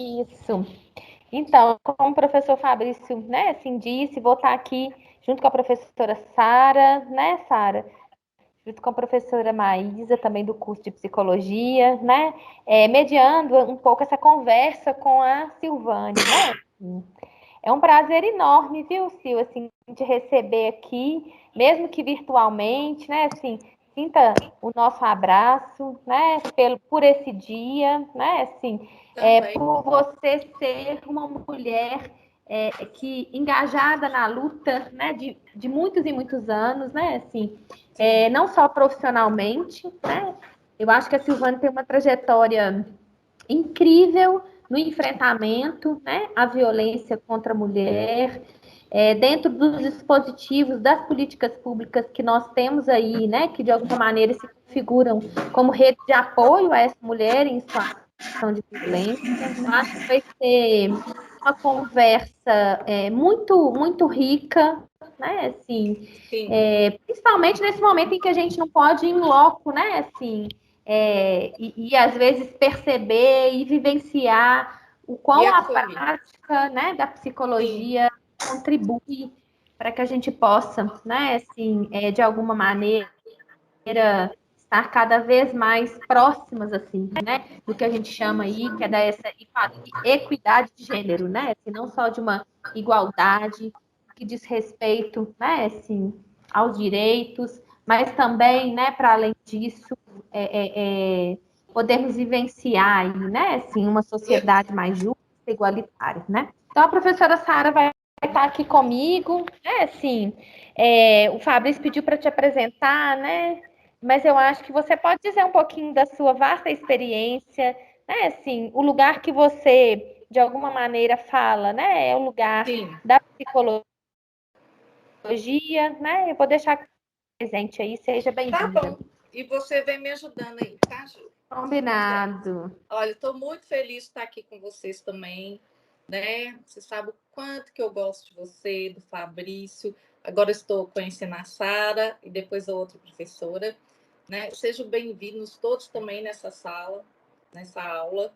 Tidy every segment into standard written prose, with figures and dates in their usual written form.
Isso. Então, como o professor Fabrício, né, assim disse, vou estar aqui junto com a professora Sara, né, Sara? Junto com a professora Maísa, também do curso de psicologia, né? Mediando um pouco essa conversa com a Silvane, né? É um prazer enorme, viu, Sil, assim, te receber aqui, mesmo que virtualmente, né? Assim, sinta o nosso abraço, né? Por esse dia, né? Assim, por você ser uma mulher que engajada na luta, né? De muitos e muitos anos, né? Assim, não só profissionalmente, né? Eu acho que a Silvana tem uma trajetória incrível no enfrentamento, né, à violência contra a mulher, dentro dos dispositivos das políticas públicas que nós temos aí, né, que de alguma maneira se configuram como rede de apoio a essa mulher em situação de violência. Eu acho que vai ser uma conversa muito, muito rica, né, assim, principalmente nesse momento em que a gente não pode ir em loco, né, assim, às vezes perceber e vivenciar o quão a prática, né, da psicologia contribui para que a gente possa, né, assim, de alguma maneira estar cada vez mais próximas, assim, né, do que a gente chama aí, que é dessa equidade de gênero, né, assim, não só de uma igualdade que diz respeito, né, assim, aos direitos, mas também, né, para além disso, podermos vivenciar aí, né, assim, uma sociedade mais justa, igualitária, né. Então, a professora Sara vai estar aqui comigo, né, assim, o Fabrício pediu para te apresentar, né, mas eu acho que você pode dizer um pouquinho da sua vasta experiência, né, assim, o lugar que você, de alguma maneira, fala, né, é o lugar da psicologia, né, eu vou deixar presente aí, seja bem-vinda. Tá bom, e você vem me ajudando aí, tá, Ju? Combinado. Olha, estou muito feliz de estar aqui com vocês também, né? Você sabe o quanto que eu gosto de você, do Fabrício. Agora estou conhecendo a Sara e depois a outra professora, né? Sejam bem-vindos todos também nessa sala, nessa aula.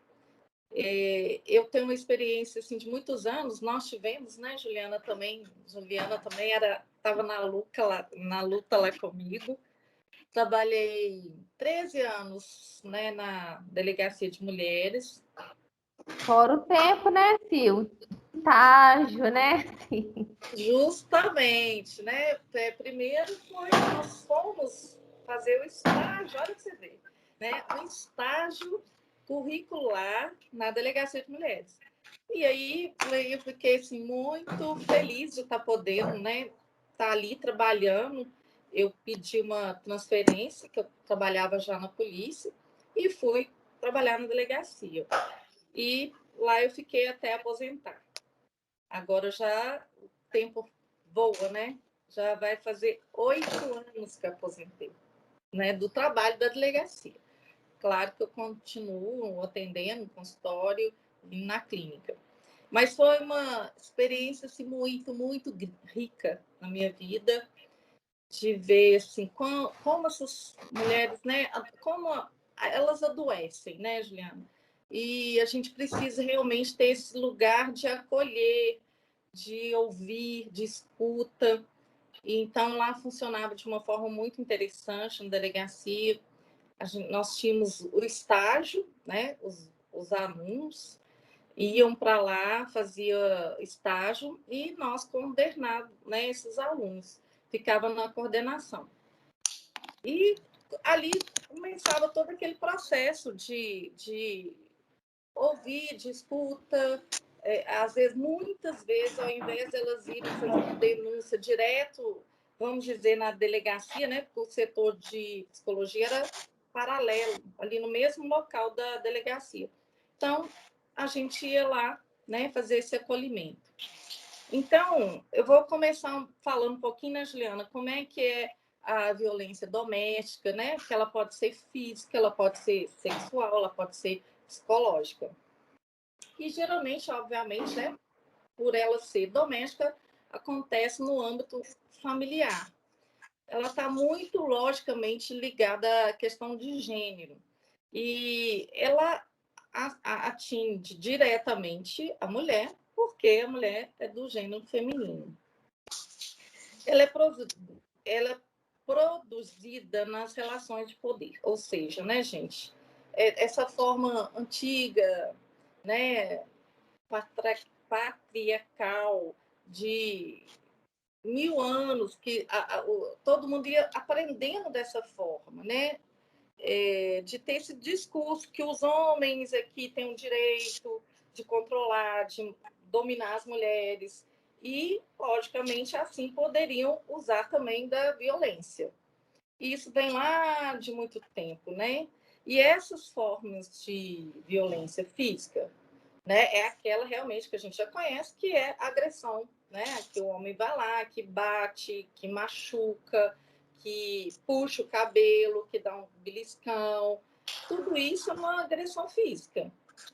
Eu tenho uma experiência assim de muitos anos. Nós tivemos, né, Juliana também. Juliana também estava na luta lá comigo. Trabalhei 13 anos, né, na Delegacia de Mulheres. Fora o tempo, né, Sil? Estágio, né? Justamente, né? Primeiro nós fomos fazer o estágio, olha para você ver, né? Um estágio curricular na Delegacia de Mulheres. E aí eu fiquei assim, muito feliz de estar podendo, né, estar ali trabalhando. Eu pedi uma transferência, que eu trabalhava já na polícia, e fui trabalhar na delegacia. E lá eu fiquei até aposentar. Agora já o tempo voa, né? Já vai fazer 8 anos que eu aposentei, né, do trabalho da delegacia. Claro que eu continuo atendendo no consultório e na clínica. Mas foi uma experiência assim, muito, muito rica na minha vida, de ver assim, como essas mulheres, né, como elas adoecem, né, Juliana? E a gente precisa realmente ter esse lugar de acolher, de ouvir, de escuta. E, então, lá funcionava de uma forma muito interessante na delegacia. Nós tínhamos o estágio, né? Os alunos iam para lá, fazia estágio, e nós coordenávamos, né, esses alunos. Ficava na coordenação. E ali começava todo aquele processo de ouvir, de escuta. Às vezes, muitas vezes, ao invés de elas irem fazer uma denúncia direto, vamos dizer, na delegacia, né? Porque o setor de psicologia era paralelo, ali no mesmo local da delegacia. Então, a gente ia lá, né, fazer esse acolhimento. Então, eu vou começar falando um pouquinho, né, Juliana, como é que é a violência doméstica, né? Porque ela pode ser física, ela pode ser sexual, ela pode ser psicológica. E geralmente, obviamente, né, por ela ser doméstica, acontece no âmbito familiar. Ela está muito logicamente ligada à questão de gênero. E ela atinge diretamente a mulher, porque a mulher é do gênero feminino. Ela é produzida nas relações de poder, ou seja, né, gente, essa forma antiga, né, patriarcal de 1000 anos que todo mundo ia aprendendo dessa forma, né? De ter esse discurso que os homens aqui têm o direito de controlar, de dominar as mulheres e, logicamente, assim poderiam usar também da violência. E isso vem lá de muito tempo, né? E essas formas de violência física, né, é aquela realmente que a gente já conhece, que é a agressão, né? Que o homem vai lá, que bate, que machuca, que puxa o cabelo, que dá um beliscão. Tudo isso é uma agressão física,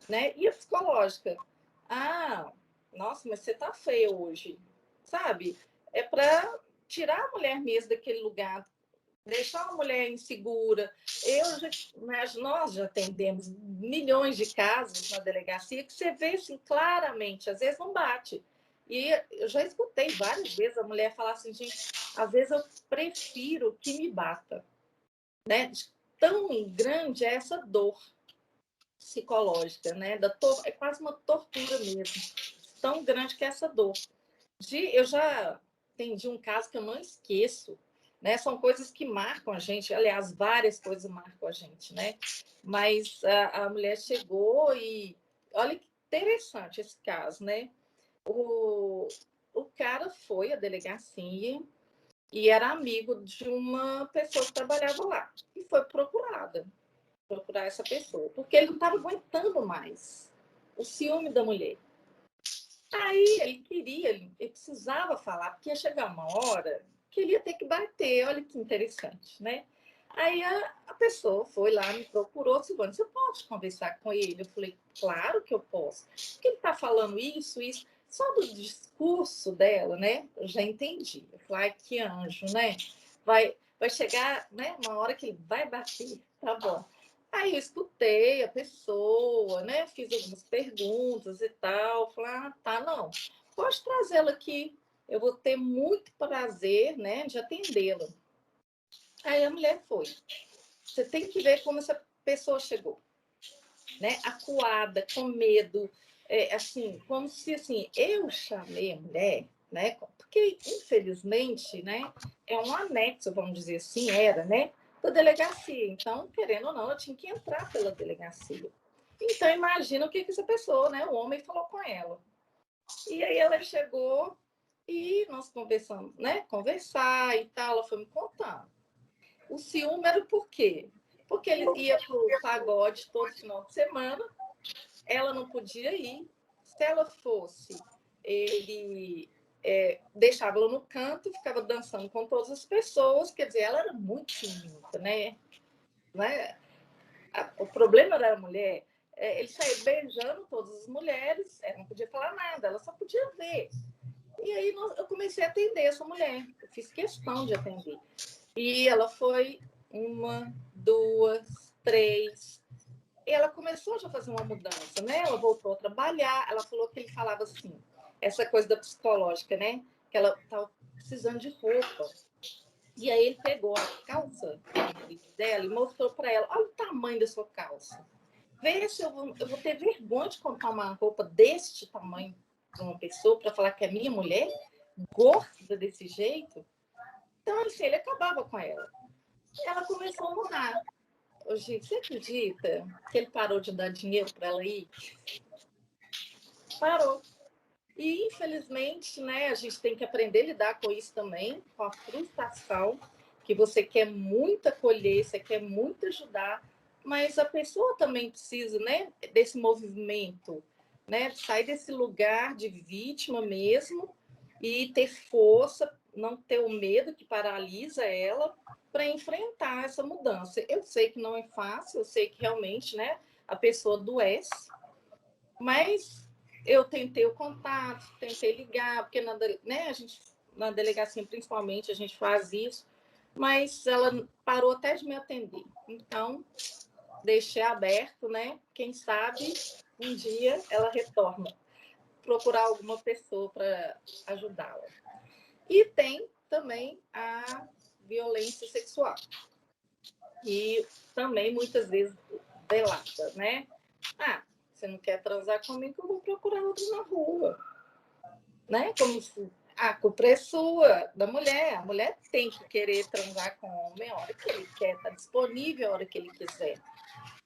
né? E a psicológica? Ah, nossa, mas você tá feia hoje, sabe? É para tirar a mulher mesmo daquele lugar, deixar uma mulher insegura. Nós já atendemos milhões de casos na delegacia que você vê assim, claramente, às vezes não bate. E eu já escutei várias vezes a mulher falar assim, gente, às vezes eu prefiro que me bata, né? Tão grande é essa dor psicológica, né? É quase uma tortura mesmo. Tão grande que é essa dor. Eu já atendi um caso que eu não esqueço, né? São coisas que marcam a gente, aliás, várias coisas marcam a gente, né? Mas a mulher chegou e olha que interessante esse caso, né? O cara foi à delegacia e era amigo de uma pessoa que trabalhava lá e foi procurar essa pessoa, porque ele não estava aguentando mais o ciúme da mulher. Aí ele precisava falar, porque ia chegar uma hora que ele ia ter que bater. Olha que interessante, né? Aí a pessoa foi lá, me procurou, Silvana, você pode conversar com ele? Eu falei, claro que eu posso. Porque ele está falando isso, isso. Só do discurso dela, né? Eu já entendi. Eu falei, ai, que anjo, né? Vai chegar, né? Uma hora que ele vai bater, tá bom. Aí eu escutei a pessoa, né? Fiz algumas perguntas e tal. Falei, ah, tá, não. Pode trazê-la aqui. Eu vou ter muito prazer, né, de atendê-la. Aí a mulher foi. Você tem que ver como essa pessoa chegou, né? Acuada, com medo, assim, como se assim, eu chamei a mulher, né? Porque infelizmente, né, é um anexo, vamos dizer assim, era, né, da delegacia. Então, querendo ou não, eu tinha que entrar pela delegacia. Então, imagina o que essa pessoa, né, o homem falou com ela. E aí ela chegou e nós conversamos, né? Conversar e tal, ela foi me contando. O ciúme era por quê? Porque ele ia para o pagode todo final de semana, ela não podia ir. Se ela fosse, ele deixava ela no canto e ficava dançando com todas as pessoas. Quer dizer, ela era muito ciumenta, né? O problema da mulher, ele saía beijando todas as mulheres, ela não podia falar nada, ela só podia ver. E aí eu comecei a atender essa mulher, eu fiz questão de atender. E ela foi 1, 2, 3. E ela começou já a fazer uma mudança, né? Ela voltou a trabalhar. Ela falou que ele falava assim, essa coisa da psicológica, né? Que ela estava precisando de roupa. E aí ele pegou a calça dela e mostrou para ela, olha o tamanho da sua calça. Vê se eu vou ter vergonha de comprar uma roupa deste tamanho para uma pessoa, para falar que é minha mulher, gorda desse jeito. Então, assim, ele acabava com ela. E ela começou a mudar. Hoje, você acredita que ele parou de dar dinheiro para ela ir? Parou. E, infelizmente, né, a gente tem que aprender a lidar com isso também, com a frustração, que você quer muito acolher, você quer muito ajudar, mas a pessoa também precisa, né, desse movimento, né, sair desse lugar de vítima mesmo e ter força, não ter o medo que paralisa ela para enfrentar essa mudança. Eu sei que não é fácil, eu sei que realmente, né, a pessoa adoece, mas eu tentei o contato, tentei ligar, porque né, a gente, na delegacia principalmente, a gente faz isso, mas ela parou até de me atender. Então, deixei aberto, né? Quem sabe um dia ela retorna, procurar alguma pessoa para ajudá-la. E tem também a violência sexual, e também muitas vezes velada, né? Ah, você não quer transar comigo, eu vou procurar outro na rua, né? Como se a culpa é sua, da mulher. A mulher tem que querer transar com o homem a hora que ele quer, está disponível a hora que ele quiser,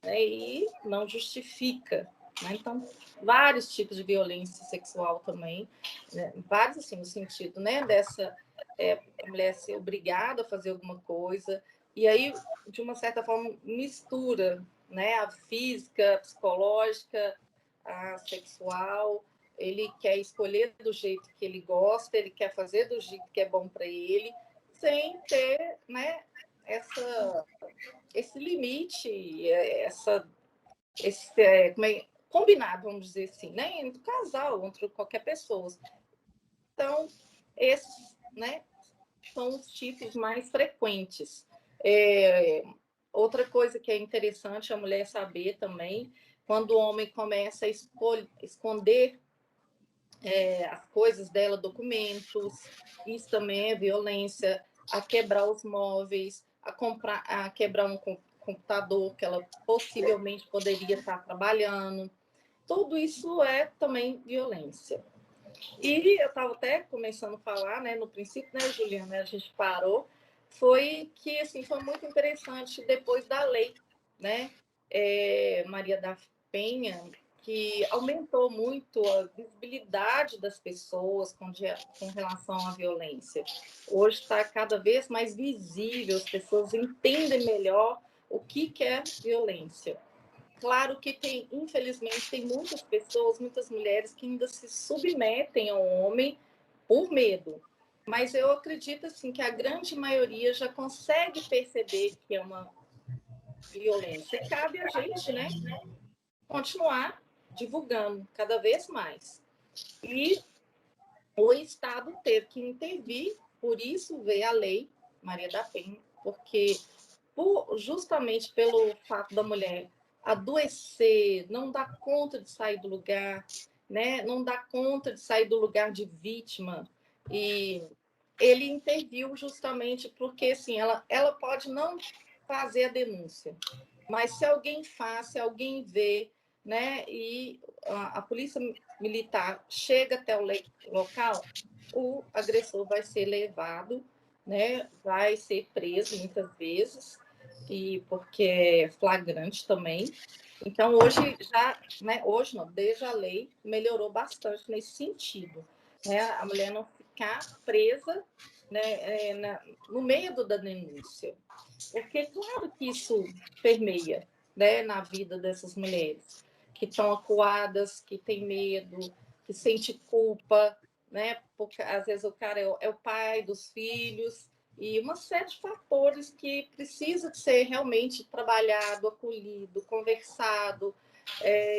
né? E não justifica, né? Então, vários tipos de violência sexual também, né? Vários, assim, no sentido, né? Dessa a mulher ser obrigada a fazer alguma coisa, e aí, de uma certa forma, mistura, né? A física, a psicológica, a sexual. Ele quer escolher do jeito que ele gosta, ele quer fazer do jeito que é bom para ele, sem ter, né, esse limite, combinado, vamos dizer assim, né, entre o casal, entre qualquer pessoa. Então, esses, né, são os tipos mais frequentes. Outra coisa que é interessante a mulher saber também, quando o homem começa a esconder as coisas dela, documentos, isso também é violência, a quebrar os móveis, a quebrar um computador que ela possivelmente poderia estar trabalhando. Tudo isso é também violência. E eu estava até começando a falar, né, no princípio, né, Juliana, a gente parou, foi que assim, foi muito interessante depois da lei, né, Maria da Penha, que aumentou muito a visibilidade das pessoas com relação à violência. Hoje está cada vez mais visível, as pessoas entendem melhor o que é violência. Claro que tem, infelizmente, tem muitas pessoas, muitas mulheres que ainda se submetem ao homem por medo. Mas eu acredito assim que a grande maioria já consegue perceber que é uma violência. E cabe a gente, né, continuar divulgando cada vez mais. E o Estado ter que intervir, por isso veio a lei Maria da Penha, porque justamente pelo fato da mulher adoecer, não dar conta de sair do lugar, né? Não dar conta de sair do lugar de vítima. E ele interviu justamente porque assim, ela pode não fazer a denúncia, mas se alguém faz, se alguém vê, né, e a polícia militar chega até o local, o agressor vai ser levado, né, vai ser preso muitas vezes, e porque é flagrante também. Então, hoje já, né, hoje não, desde a lei, melhorou bastante nesse sentido, né, a mulher não ficar presa, né, no meio da denúncia. Porque, claro que isso permeia, né, na vida dessas mulheres que estão acuadas, que têm medo, que sente culpa, né? Porque às vezes o cara é o pai dos filhos, e uma série de fatores que precisa ser realmente trabalhado, acolhido, conversado,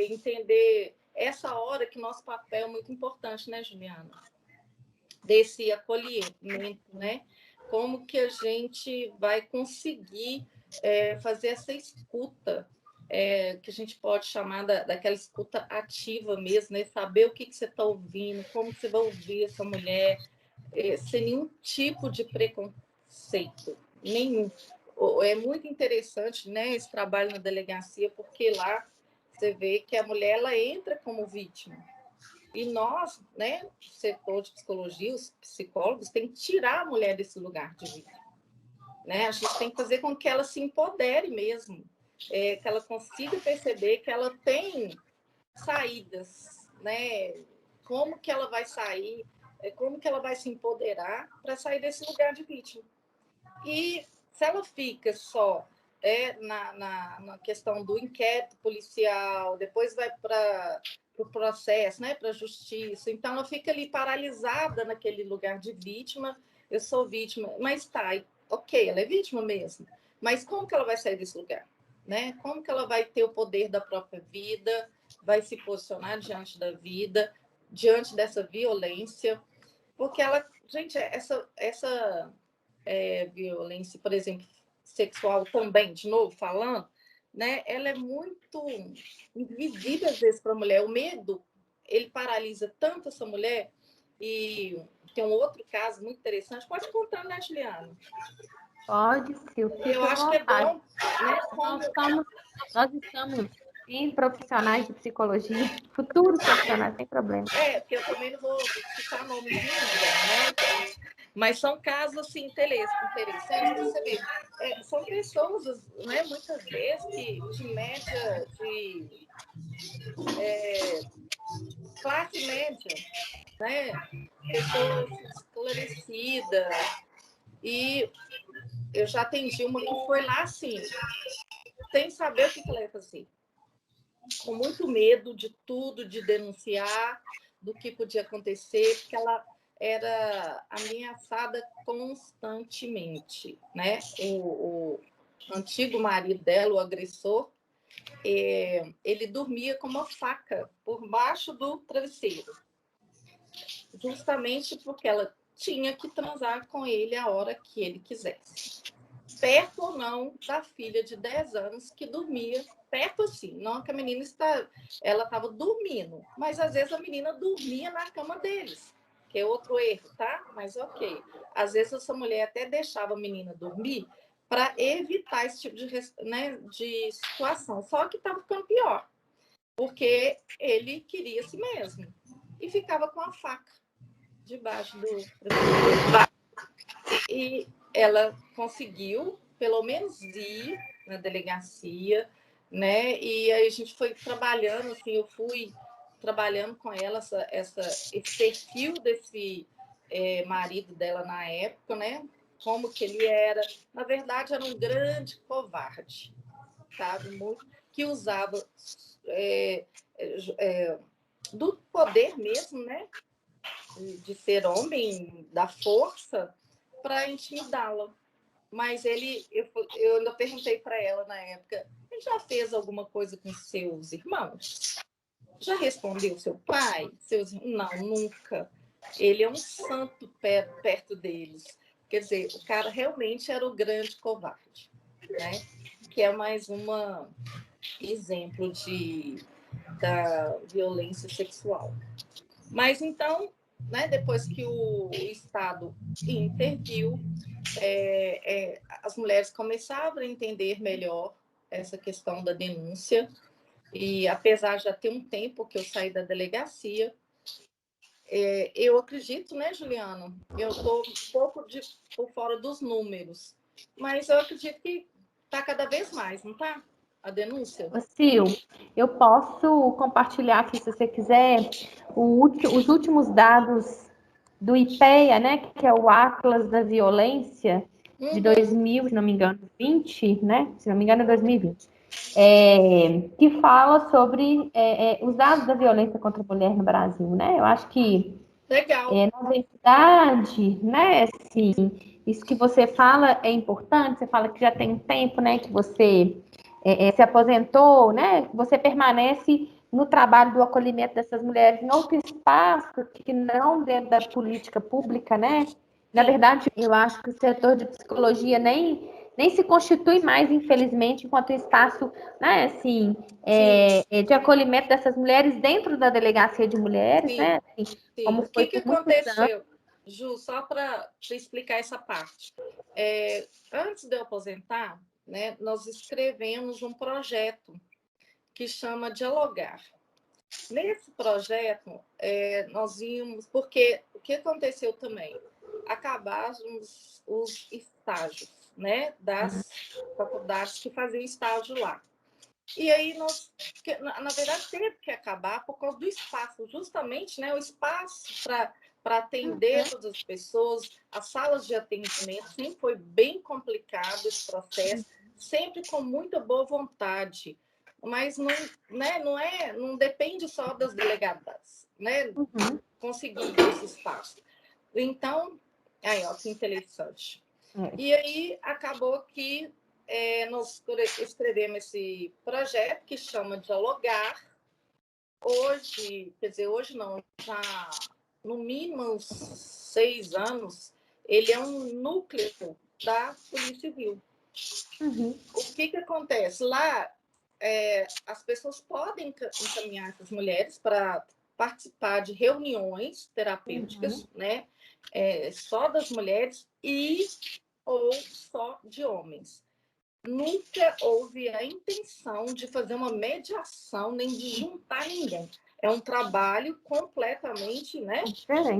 entender essa hora que nosso papel é muito importante, né, Juliana? Desse acolhimento, né? Como que a gente vai conseguir fazer essa escuta, que a gente pode chamar daquela escuta ativa mesmo, né? Saber o que você está ouvindo, como você vai ouvir essa mulher, sem nenhum tipo de preconceito, nenhum. É muito interessante, né, esse trabalho na delegacia, porque lá você vê que a mulher ela entra como vítima. E nós, né, setor de psicologia, os psicólogos, tem que tirar a mulher desse lugar de vítima. Né? A gente tem que fazer com que ela se empodere mesmo, que ela consiga perceber que ela tem saídas, né? Como que ela vai sair, como que ela vai se empoderar para sair desse lugar de vítima. E se ela fica só na questão do inquérito policial, depois vai para o processo, né, para a justiça, então ela fica ali paralisada naquele lugar de vítima, eu sou vítima, mas tá, ok, ela é vítima mesmo, mas como que ela vai sair desse lugar? Né? Como que ela vai ter o poder da própria vida, vai se posicionar diante da vida, diante dessa violência, porque ela, gente, essa violência, por exemplo, sexual também, de novo falando, né, ela é muito invisível às vezes para a mulher. O medo, ele paralisa tanto essa mulher. E tem um outro caso muito interessante. Pode contar, né, Juliana? Pode, Sil, Eu fica à acho que é vontade. bom, né? Nós estamos em profissionais de psicologia, futuros profissionais, sem problema. Porque eu também não vou citar nome de ninguém, né? Mas são casos assim, interessantes que você vê. São pessoas, né, muitas vezes, que de média, de classe média, né? Pessoas esclarecidas. E eu já atendi uma que foi lá assim, sem saber o que ela ia fazer. Com muito medo de tudo, de denunciar, do que podia acontecer, porque ela era ameaçada constantemente, né? O antigo marido dela, o agressor, ele dormia com uma faca por baixo do travesseiro, justamente porque ela tinha que transar com ele a hora que ele quisesse. Perto ou não da filha de 10 anos que dormia, perto assim, não que a menina ela estava dormindo, mas às vezes a menina dormia na cama deles, que é outro erro, tá? Mas ok. Às vezes essa mulher até deixava a menina dormir para evitar esse tipo né, de situação, só que estava ficando pior, porque ele queria si mesmo e ficava com a faca debaixo do e ela conseguiu, pelo menos, ir na delegacia, né? E aí a gente foi trabalhando, assim, eu fui trabalhando com ela esse perfil desse marido dela na época, né? Como que ele era. Na verdade, era um grande covarde, sabe? Muito, que usava do poder mesmo, né? De ser homem, da força, para intimidá-la. Mas eu ainda perguntei para ela na época, ele já fez alguma coisa com seus irmãos? Já respondeu seu pai? Não, nunca. Ele é um santo perto deles. Quer dizer, o cara realmente era o grande covarde, né? Que é mais um exemplo da violência sexual. Mas então, né, depois que o Estado interviu, as mulheres começaram a entender melhor essa questão da denúncia. E apesar de já ter um tempo que eu saí da delegacia, eu acredito, né, Juliana? Eu estou um pouco por fora dos números, mas eu acredito que está cada vez mais, não está? A denúncia? Sil, eu posso compartilhar aqui, se você quiser, os últimos dados do IPEA, né, que é o Atlas da Violência, de 2000, se não me engano, 20, né? Se não me engano, é 2020. Que fala sobre os dados da violência contra a mulher no Brasil, né? Eu acho que legal. Na verdade, né, assim, isso que você fala é importante, você fala que já tem um tempo, né, que você se aposentou, né, que você permanece no trabalho do acolhimento dessas mulheres em outro espaço que não dentro da política pública, né? Na verdade, eu acho que o setor de psicologia nem se constitui mais, infelizmente, enquanto espaço, né, assim, de acolhimento dessas mulheres dentro da delegacia de mulheres, Sim. né? Assim, como O foi que por muitos aconteceu, anos. Ju, só para explicar essa parte. Antes de eu aposentar, né, nós escrevemos um projeto que chama Dialogar. Nesse projeto, nós vimos, porque o que aconteceu também? Acabaram os estágios, né, das faculdades que faziam estágio lá. E aí na verdade, teve que acabar por causa do espaço, justamente, né, o espaço para atender todas as pessoas, as salas de atendimento, sempre foi bem complicado esse processo, sempre com muita boa vontade, mas não, né, não depende só das delegadas, né, conseguir esse espaço. Então, aí, ó, que interessante. E aí acabou que nós escrevemos esse projeto que chama Dialogar. Hoje, quer dizer, hoje não, já no mínimo uns 6 anos, ele é um núcleo da Polícia Civil. O que acontece? Lá as pessoas podem encaminhar essas mulheres para participar de reuniões terapêuticas, né? Só das mulheres ou só de homens. Nunca houve a intenção de fazer uma mediação nem de juntar ninguém. É um trabalho completamente, né,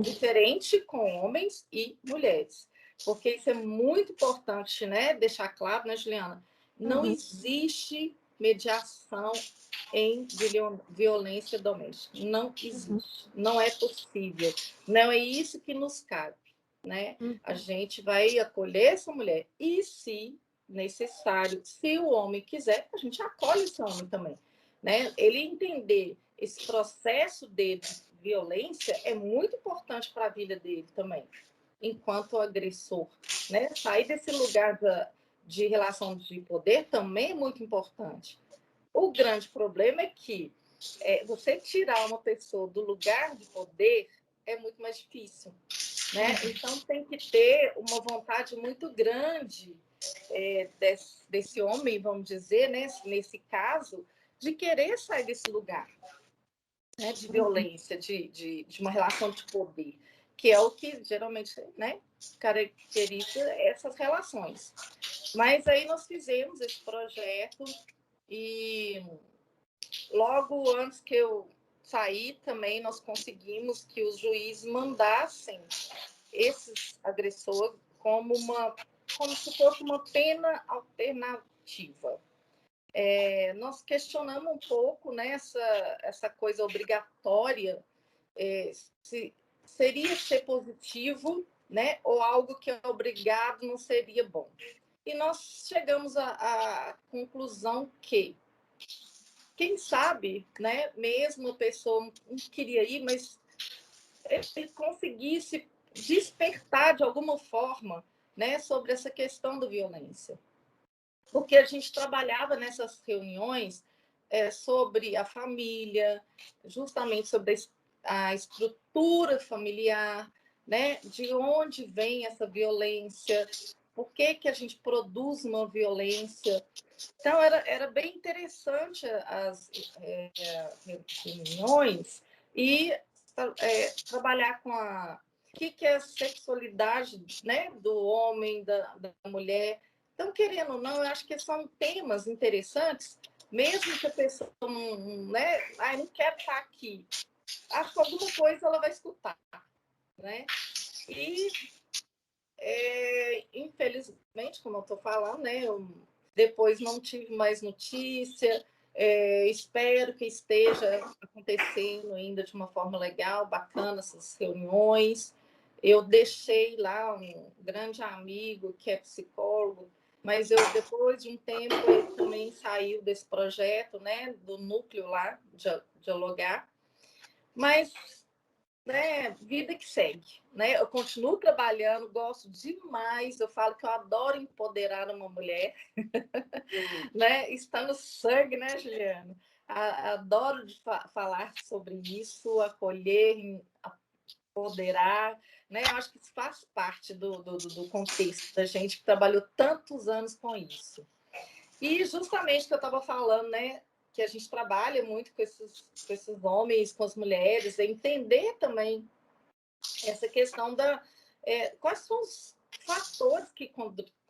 diferente com homens e mulheres. Porque isso é muito importante, né, deixar claro, né, Juliana? Não existe mediação em violência doméstica. Não existe. Não é possível. Não é isso que nos cabe, né? A gente vai acolher essa mulher. E se necessário, se o homem quiser, a gente acolhe esse homem também, né? Ele entender esse processo de violência é muito importante para a vida dele também, enquanto agressor, né? Sair desse lugar de relação de poder também é muito importante. O grande problema é que você tirar uma pessoa do lugar de poder é muito mais difícil, né? Então tem que ter uma vontade muito grande desse homem, vamos dizer, né, nesse caso, de querer sair desse lugar, né, de violência, de uma relação de poder, que é o que geralmente, né, caracteriza essas relações. Mas aí nós fizemos esse projeto e logo antes que eu saí também nós conseguimos que os juízes mandassem esses agressores como se fosse uma pena alternativa. Nós questionamos um pouco, né, essa coisa obrigatória, se seria ser positivo, né, ou algo que é obrigado não seria bom. E nós chegamos à conclusão que, quem sabe, né, mesmo a pessoa não queria ir, mas ele conseguisse despertar de alguma forma, né, sobre essa questão da violência. Porque a gente trabalhava nessas reuniões sobre a família, justamente sobre a estrutura familiar, né, de onde vem essa violência, por que a gente produz uma violência. Então, era bem interessante as reuniões e trabalhar com o que é a sexualidade, né, do homem, da mulher. Então, querendo ou não, eu acho que são temas interessantes, mesmo que a pessoa não quer estar aqui. Acho que alguma coisa ela vai escutar, né? E, infelizmente, como eu estou falando, né, eu depois não tive mais notícia. Espero que esteja acontecendo ainda de uma forma legal, bacana, essas reuniões. Eu deixei lá um grande amigo que é psicólogo, mas depois de um tempo ele também saiu desse projeto, né, do núcleo lá, de dialogar. Mas, né, vida que segue, né? Eu continuo trabalhando, gosto demais. Eu falo que eu adoro empoderar uma mulher, né? Está no sangue, né, Juliana? Adoro falar sobre isso, acolher, empoderar, né? Eu acho que isso faz parte do contexto da gente que trabalhou tantos anos com isso. E justamente que eu estava falando, né? Que a gente trabalha muito com esses homens, com as mulheres, entender também essa questão quais são os fatores que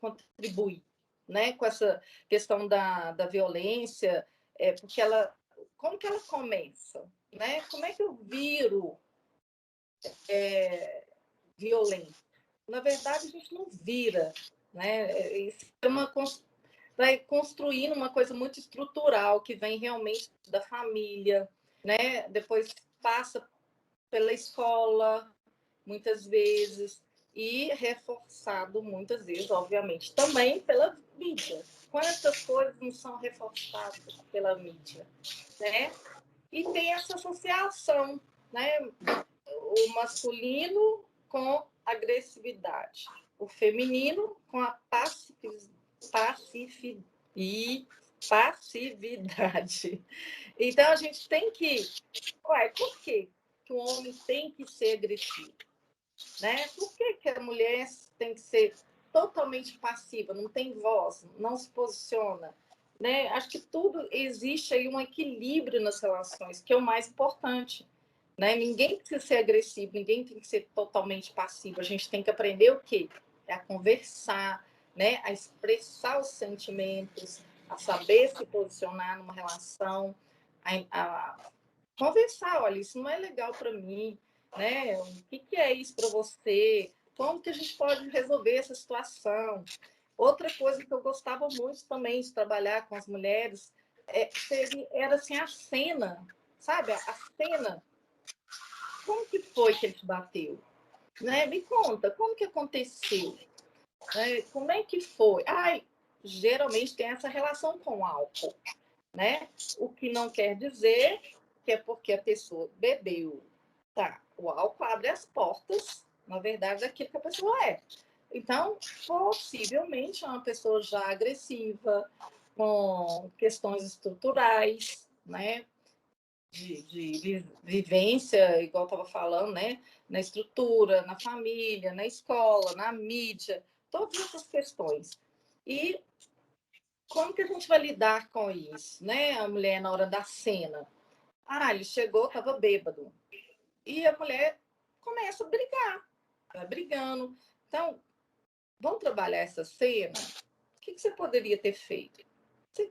contribuem, né, com essa questão da violência, porque como que ela começa, né? Como é que eu viro violento? Na verdade, a gente não vira, né? Isso vai construindo uma coisa muito estrutural que vem realmente da família, né? Depois passa pela escola, muitas vezes, e reforçado muitas vezes, obviamente, também pela mídia. Quantas coisas não são reforçadas pela mídia, né? E tem essa associação, né? O masculino com agressividade, o feminino com a passividade. Então a gente tem que, por quê que o homem tem que ser agressivo? Né? Por que a mulher tem que ser totalmente passiva, não tem voz, não se posiciona? Né? Acho que tudo existe aí um equilíbrio nas relações, que é o mais importante, né? Ninguém precisa ser agressivo, ninguém tem que ser totalmente passivo. A gente tem que aprender o quê? É a conversar, né? A expressar os sentimentos, a saber se posicionar numa relação, a conversar, olha, isso não é legal para mim, né? O que é isso para você? Como que a gente pode resolver essa situação? Outra coisa que eu gostava muito também de trabalhar com as mulheres era assim a cena, sabe? A cena. Como que foi que ele te bateu? Né? Me conta, como que aconteceu? Como é que foi? Ai, geralmente tem essa relação com o álcool, né? O que não quer dizer que é porque a pessoa bebeu. Tá, o álcool abre as portas, na verdade, daquilo que a pessoa é. Então, possivelmente é uma pessoa já agressiva, com questões estruturais, né? De vivência, igual eu estava falando, né? Na estrutura, na família, na escola, na mídia, todas essas questões. E como que a gente vai lidar com isso, né? A mulher na hora da cena. Ah, ele chegou, estava bêbado. E a mulher começa a brigar, vai brigando. Então, vamos trabalhar essa cena? O que você poderia ter feito?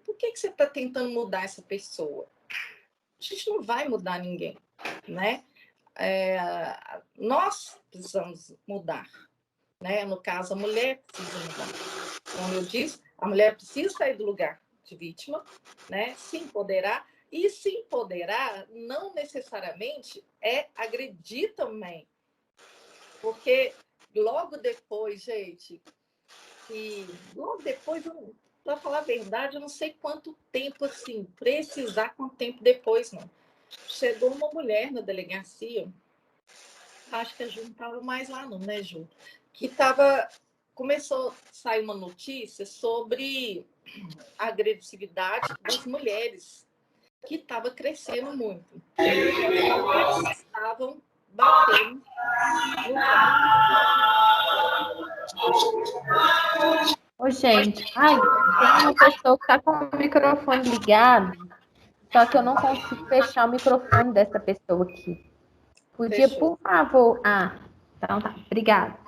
Por que você está tentando mudar essa pessoa? A gente não vai mudar ninguém, né? Nós precisamos mudar, né? No caso, a mulher precisa mudar. Como eu disse, a mulher precisa sair do lugar de vítima, né? Se empoderar. E se empoderar não necessariamente é agredir também. Porque logo depois, gente, logo depois, para falar a verdade, eu não sei quanto tempo assim, precisar quanto tempo depois, não. Chegou uma mulher na delegacia, acho que a Ju não estava mais lá, não, né, Ju? Que começou a sair uma notícia sobre a agressividade das mulheres, que estava crescendo muito. Elas estavam batendo nos Ô, gente, ai, tem uma pessoa que está com o microfone ligado, só que eu não consigo fechar o microfone dessa pessoa aqui. Podia, Fechou. por favor? Ah, então tá, obrigada.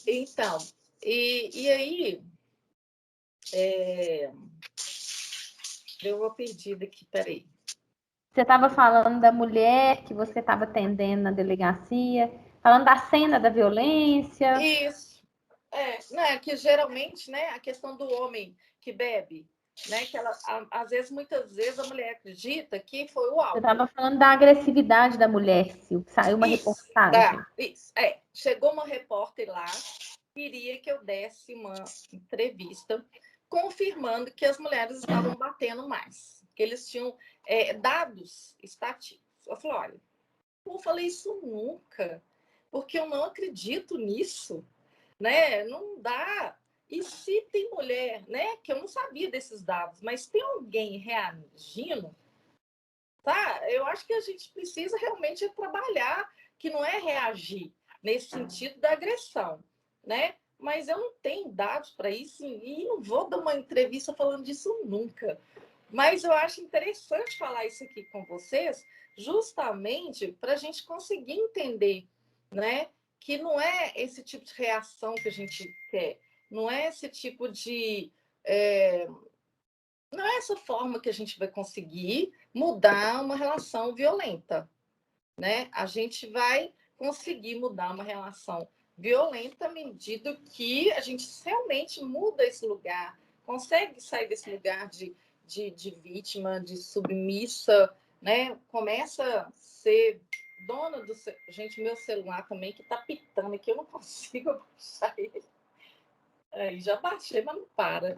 Então, e aí, deu uma perdida aqui, peraí. Você estava falando da mulher que você estava atendendo na delegacia, falando da cena da violência. Isso. Né, que geralmente, né, a questão do homem que bebe, né, que às vezes, muitas vezes, a mulher acredita que foi o Você álcool. estava falando da agressividade da mulher, Sil, que saiu uma Isso, reportagem. isso. Chegou uma repórter lá, queria que eu desse uma entrevista confirmando que as mulheres estavam batendo mais, que eles tinham dados estatísticos. Eu falei, olha, eu falei isso nunca, porque eu não acredito nisso, né? Não dá. E se tem mulher, né? Que eu não sabia desses dados, mas tem alguém reagindo, tá? Eu acho que a gente precisa realmente trabalhar, que não é reagir nesse sentido da agressão, né? Mas eu não tenho dados para isso e não vou dar uma entrevista falando disso nunca. Mas eu acho interessante falar isso aqui com vocês, justamente para a gente conseguir entender, né? Que não é esse tipo de reação que a gente quer, não é esse tipo de. Não é essa forma que a gente vai conseguir mudar uma relação violenta, né? A gente vai conseguir mudar uma relação violenta à medida que a gente realmente muda esse lugar, consegue sair desse lugar de vítima, de submissa, né? Começa a ser dona do seu... Gente, meu celular também que tá pitando aqui, eu não consigo baixar ele. Já baixei, mas não para.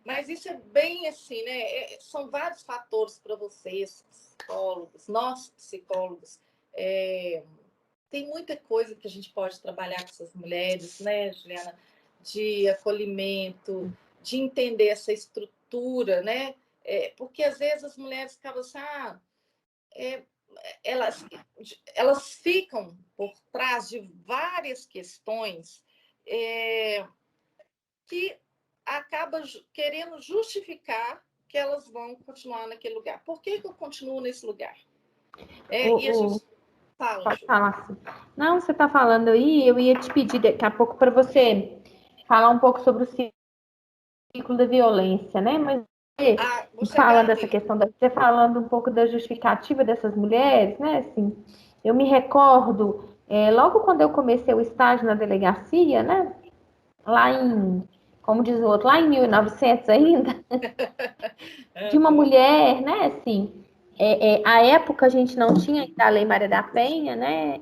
Mas isso é bem assim, né? São vários fatores para vocês, psicólogos, nós psicólogos. Tem muita coisa que a gente pode trabalhar com essas mulheres, né, Juliana? De acolhimento, de entender essa estrutura, né? Porque às vezes as mulheres acabam assim, elas ficam por trás de várias questões que acaba querendo justificar que elas vão continuar naquele lugar. Por que eu continuo nesse lugar? E a gente fala. Pode falar assim. Não, você está falando aí, eu ia te pedir daqui a pouco para você falar um pouco sobre o ciclo da violência, né? Mas falando dessa questão, você falando um pouco da justificativa dessas mulheres, né? Assim, eu me recordo, logo quando eu comecei o estágio na delegacia, né? Lá em, como diz o outro, lá em 1900 ainda, de uma mulher, né? Assim, a época a gente não tinha ainda a Lei Maria da Penha, né?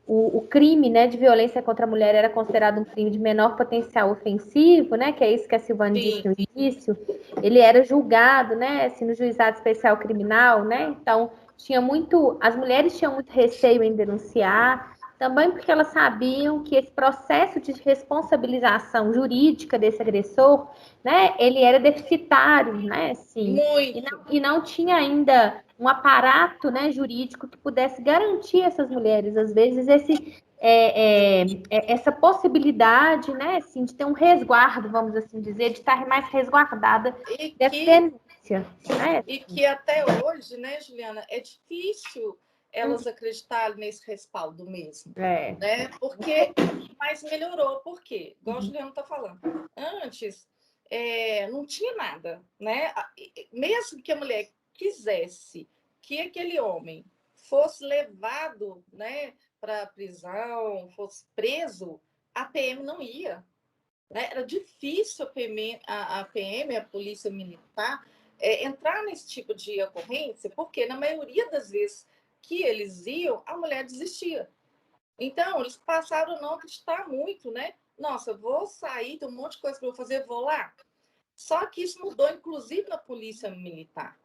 O crime, né, de violência contra a mulher era considerado um crime de menor potencial ofensivo, né, que é isso que a Silvana disse no início. Ele era julgado, né, assim, no juizado especial criminal, né, então as mulheres tinham muito receio em denunciar, também porque elas sabiam que esse processo de responsabilização jurídica desse agressor, né, ele era deficitário, né, assim, e não tinha ainda um aparato, né, jurídico que pudesse garantir essas mulheres, às vezes, essa possibilidade, né, assim, de ter um resguardo, vamos assim dizer, de estar mais resguardada dessa denúncia. Né? E que até hoje, né, Juliana, é difícil elas acreditarem nesse respaldo mesmo. Né? Mas melhorou, por quê? Igual a Juliana está falando. Antes, não tinha nada. Né? Mesmo que a mulher quisesse que aquele homem fosse levado, né, para a prisão, fosse preso, a PM não ia. Né? Era difícil a PM, a Polícia Militar, entrar nesse tipo de ocorrência, porque na maioria das vezes que eles iam, a mulher desistia. Então, eles passaram a não acreditar muito, né? Nossa, eu vou sair, tem um monte de coisa para eu fazer, vou lá. Só que isso mudou, inclusive, na Polícia Militar.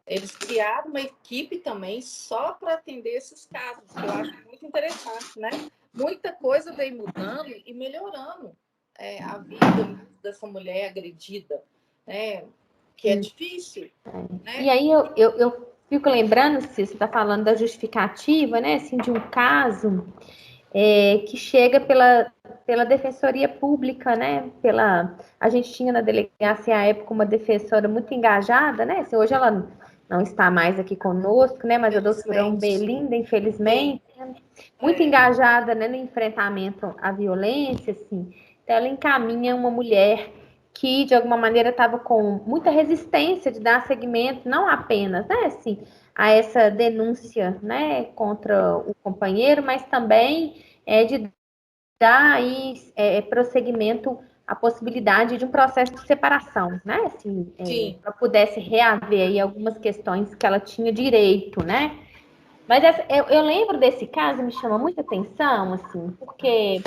Eles criaram uma equipe também só para atender esses casos, que eu acho muito interessante, né? Muita coisa vem mudando e melhorando a vida dessa mulher agredida, né? Que é difícil. Né? E aí eu fico lembrando, se você está falando da justificativa, né? Assim, de um caso que chega pela Defensoria Pública, né? A gente tinha na delegacia à época uma defensora muito engajada, né? Assim, hoje ela não está mais aqui conosco, né? Mas a doutora Belinda, infelizmente, muito engajada, né, no enfrentamento à violência, assim. Então, ela encaminha uma mulher que, de alguma maneira, estava com muita resistência de dar seguimento, não apenas, né, assim, a essa denúncia, né, contra o companheiro, mas também de dar aí prosseguimento à possibilidade de um processo de separação, né, assim, para pudesse reaver aí algumas questões que ela tinha direito, né. Mas eu lembro desse caso, me chama muita atenção, assim, porque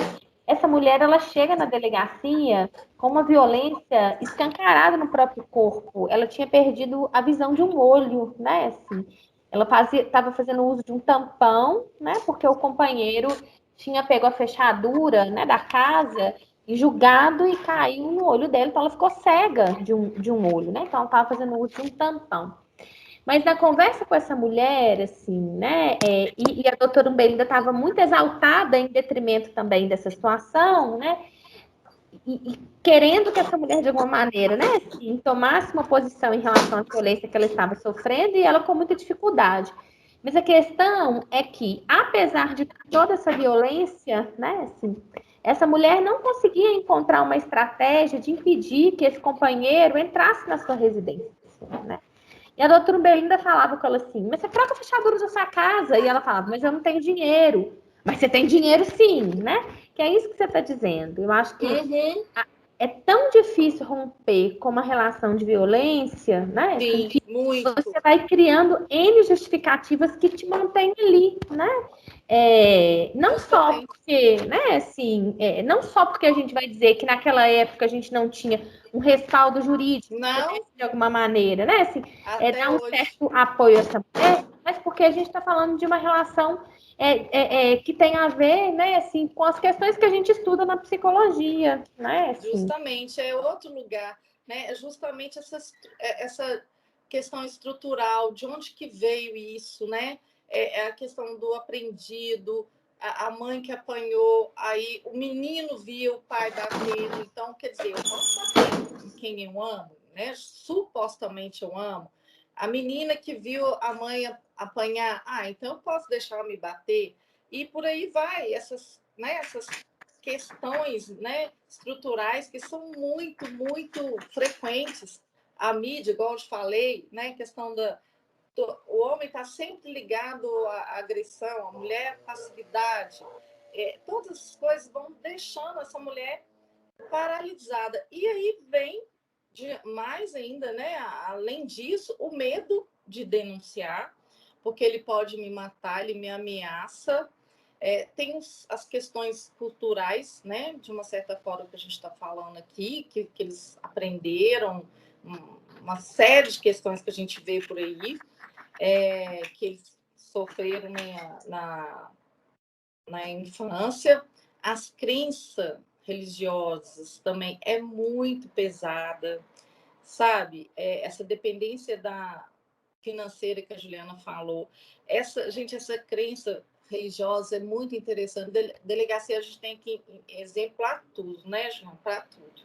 essa mulher, ela chega na delegacia com uma violência escancarada no próprio corpo. Ela tinha perdido a visão de um olho, né, assim. Ela estava fazendo uso de um tampão, né, porque o companheiro tinha pego a fechadura, né, da casa e julgado e caiu no olho dela, então ela ficou cega de um olho, né, então ela estava fazendo uso de um tampão. Mas na conversa com essa mulher, assim, né, e a doutora Umbelinda estava muito exaltada em detrimento também dessa situação, né, e querendo que essa mulher, de alguma maneira, né, assim, tomasse uma posição em relação à violência que ela estava sofrendo, e ela com muita dificuldade. Mas a questão é que, apesar de toda essa violência, né, assim, essa mulher não conseguia encontrar uma estratégia de impedir que esse companheiro entrasse na sua residência, né. E a doutora Belinda falava com ela assim, mas você troca a fechadura da sua casa? E ela falava, mas eu não tenho dinheiro. Mas você tem dinheiro sim, né? Que é isso que você está dizendo. Eu acho que é tão difícil romper com uma relação de violência, né? Sim, que muito. Você vai criando N justificativas que te mantêm ali, né? Não só porque, né, assim, não só porque a gente vai dizer que naquela época a gente não tinha um respaldo jurídico, de alguma maneira, né? Assim, dar um certo apoio a essa mulher, mas porque a gente está falando de uma relação que tem a ver, né, assim, com as questões que a gente estuda na psicologia, né? Assim. Justamente, é outro lugar, né? É justamente essa questão estrutural, de onde que veio isso, né? É a questão do aprendido, a mãe que apanhou, aí o menino viu o pai batendo, então, quer dizer, eu posso bater quem eu amo, né? Supostamente eu amo. A menina que viu a mãe apanhar, então eu posso deixar ela me bater? E por aí vai, essas questões, né, estruturais que são muito, muito frequentes. A mídia, igual eu te falei, né, questão o homem está sempre ligado à agressão, a mulher à passividade. Todas as coisas vão deixando essa mulher paralisada. E aí vem mais ainda, né? Além disso, o medo de denunciar, porque ele pode me matar, ele me ameaça. Tem as questões culturais, né? De uma certa forma que a gente está falando aqui, que eles aprenderam, uma série de questões que a gente vê por aí, que eles sofreram na infância. As crenças religiosas também é muito pesada, sabe? Essa dependência financeira que a Juliana falou. Essa crença religiosa é muito interessante. Delegacia, a gente tem que exemplar tudo, né, João? Para tudo.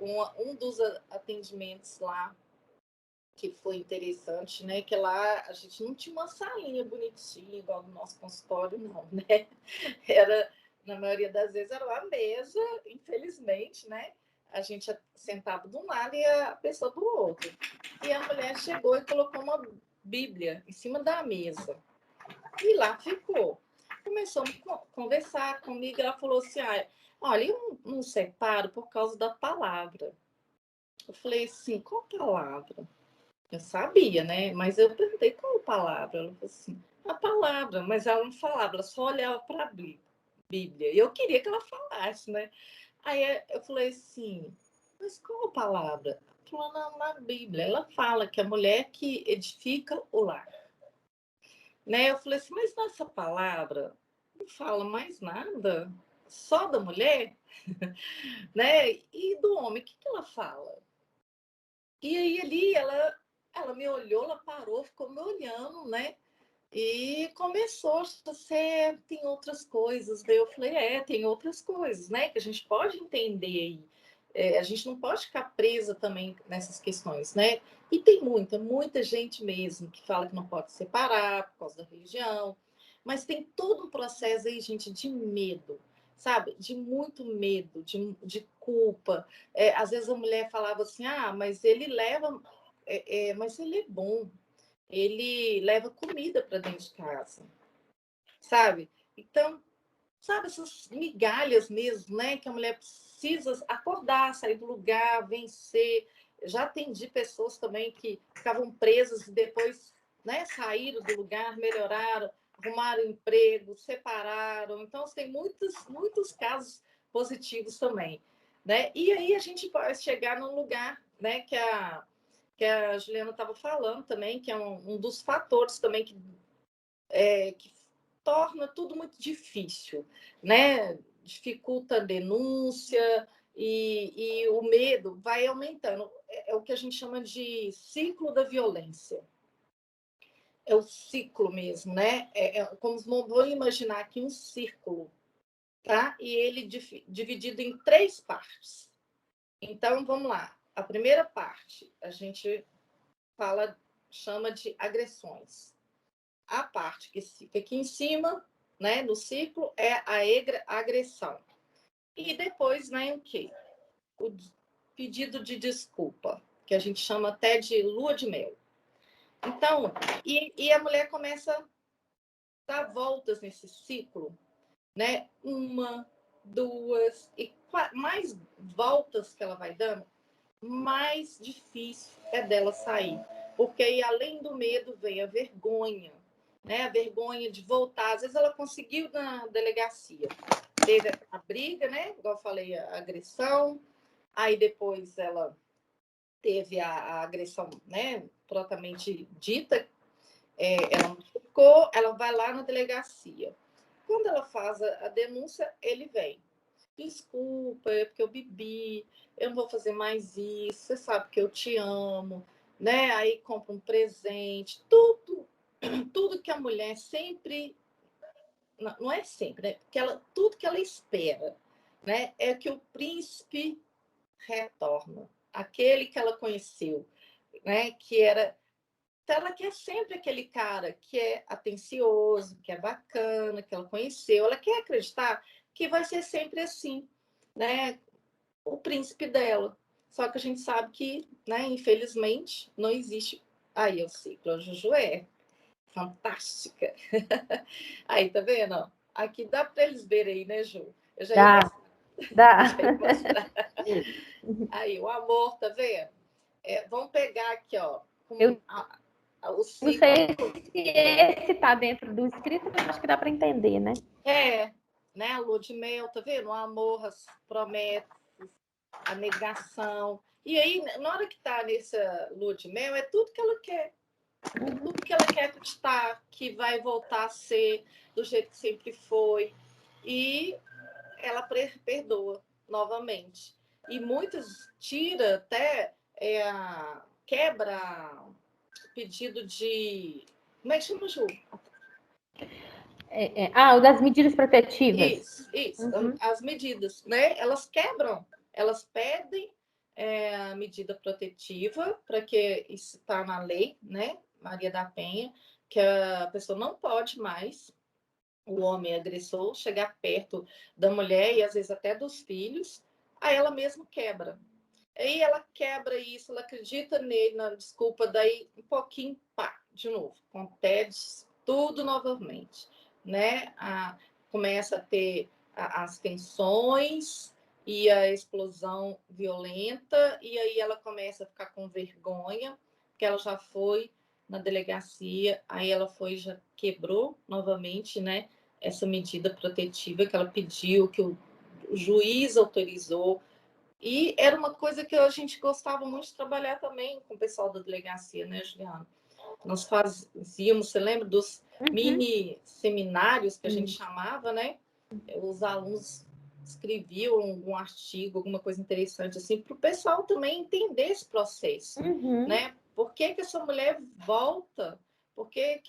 Um dos atendimentos lá que foi interessante, né? Que lá a gente não tinha uma salinha bonitinha, igual no nosso consultório, não, né? Na maioria das vezes, era uma mesa, infelizmente, né? A gente sentava de um lado e a pessoa do outro. E a mulher chegou e colocou uma Bíblia em cima da mesa. E lá ficou. Começou a conversar comigo, ela falou assim, olha, eu não separo por causa da palavra. Eu falei assim, qual palavra? Eu sabia, né? Mas eu perguntei qual palavra. Ela falou assim, a palavra, mas ela não falava, ela só olhava para a Bíblia. E eu queria que ela falasse, né? Aí eu falei assim, mas qual a palavra? Ela falou, não, na Bíblia. Ela fala que a mulher que edifica o lar. Né? Eu falei assim, mas nessa palavra não fala mais nada? Só da mulher? Né? E do homem, o que ela fala? E aí ali ela me olhou, ela parou, ficou me olhando, né? E começou, você tem outras coisas. Daí eu falei, tem outras coisas, né? Que a gente pode entender aí. A gente não pode ficar presa também nessas questões, né? E tem muita gente mesmo que fala que não pode separar por causa da religião. Mas tem todo um processo aí, gente, de medo, sabe? De muito medo, de culpa. Às vezes a mulher falava assim, mas ele leva... mas ele é bom, ele leva comida para dentro de casa, sabe? Então, sabe, essas migalhas mesmo, né? Que a mulher precisa acordar, sair do lugar, vencer. Já atendi pessoas também que ficavam presas e depois, né, saíram do lugar, melhoraram, arrumaram emprego, separaram. Então, tem muitos casos positivos também, né? E aí a gente pode chegar num lugar, né, que a Juliana estava falando também, que é um dos fatores também que torna tudo muito difícil, né? Dificulta a denúncia e o medo vai aumentando. É o que a gente chama de ciclo da violência. É o ciclo mesmo, né? Como vamos imaginar aqui um círculo, tá? E ele dividido em 3 partes. Então, vamos lá. A primeira parte, a gente chama de agressões. A parte que fica aqui em cima, né, no ciclo, é a agressão. E depois vem o quê? O pedido de desculpa, que a gente chama até de lua de mel. Então, e a mulher começa a dar voltas nesse ciclo, né? 1, 2, e mais voltas que ela vai dando, mais difícil é dela sair. Porque aí, além do medo, vem a vergonha, né? A vergonha de voltar. Às vezes ela conseguiu na delegacia. Teve a briga, né? Igual eu falei, a agressão. Aí depois ela teve a agressão, né? Propriamente dita. Ela ficou, ela vai lá na delegacia. Quando ela faz a denúncia, ele vem. Desculpa, é porque eu bebi, eu não vou fazer mais isso, você sabe que eu te amo, né? Aí compra um presente, tudo que a mulher sempre, não é sempre, né? Tudo que ela espera, né? É que o príncipe retorna. Aquele que ela conheceu, né? Que era... Então, ela quer sempre aquele cara que é atencioso, que é bacana, que ela conheceu. Ela quer acreditar que vai ser sempre assim, né? O príncipe dela. Só que a gente sabe que, né, infelizmente, não existe. Aí, o ciclo, a Juju é fantástica. Aí, tá vendo? Aqui dá para eles verem aí, né, Ju? Eu já ia Dá, mostrar. dá. Já ia mostrar. Aí, o amor, tá vendo? Vamos pegar aqui, ó. Eu O não ciclo. sei se esse está dentro do escrito, mas acho que dá para entender, né? Né? A lua de mel, tá vendo? O amor, as promessas, a negação. E aí, na hora que tá nessa lua de mel, é tudo que ela quer. Tudo que ela quer acreditar que vai voltar a ser do jeito que sempre foi. E ela perdoa novamente. E muitas tira até quebra pedido de... Como é que chama, Ju? O das medidas protetivas. Isso. As medidas, né? Elas quebram, elas pedem a medida protetiva, para que isso está na lei, né? Maria da Penha, que a pessoa não pode mais, o homem agressor, chegar perto da mulher e às vezes até dos filhos, aí ela mesmo quebra. Aí ela quebra isso, ela acredita nele, na desculpa, daí um pouquinho, pá, de novo, acontece tudo novamente, né? Começa a ter as tensões e a explosão violenta, e aí ela começa a ficar com vergonha, porque ela já foi na delegacia, aí ela já quebrou novamente, né? Essa medida protetiva que ela pediu, que o juiz autorizou. E era uma coisa que a gente gostava muito de trabalhar também com o pessoal da delegacia, né, Juliana? Nós fazíamos, você lembra dos mini seminários que a gente chamava, né? Os alunos escreviam um artigo, alguma coisa interessante, assim, para o pessoal também entender esse processo, né? Por que essa mulher volta? Porque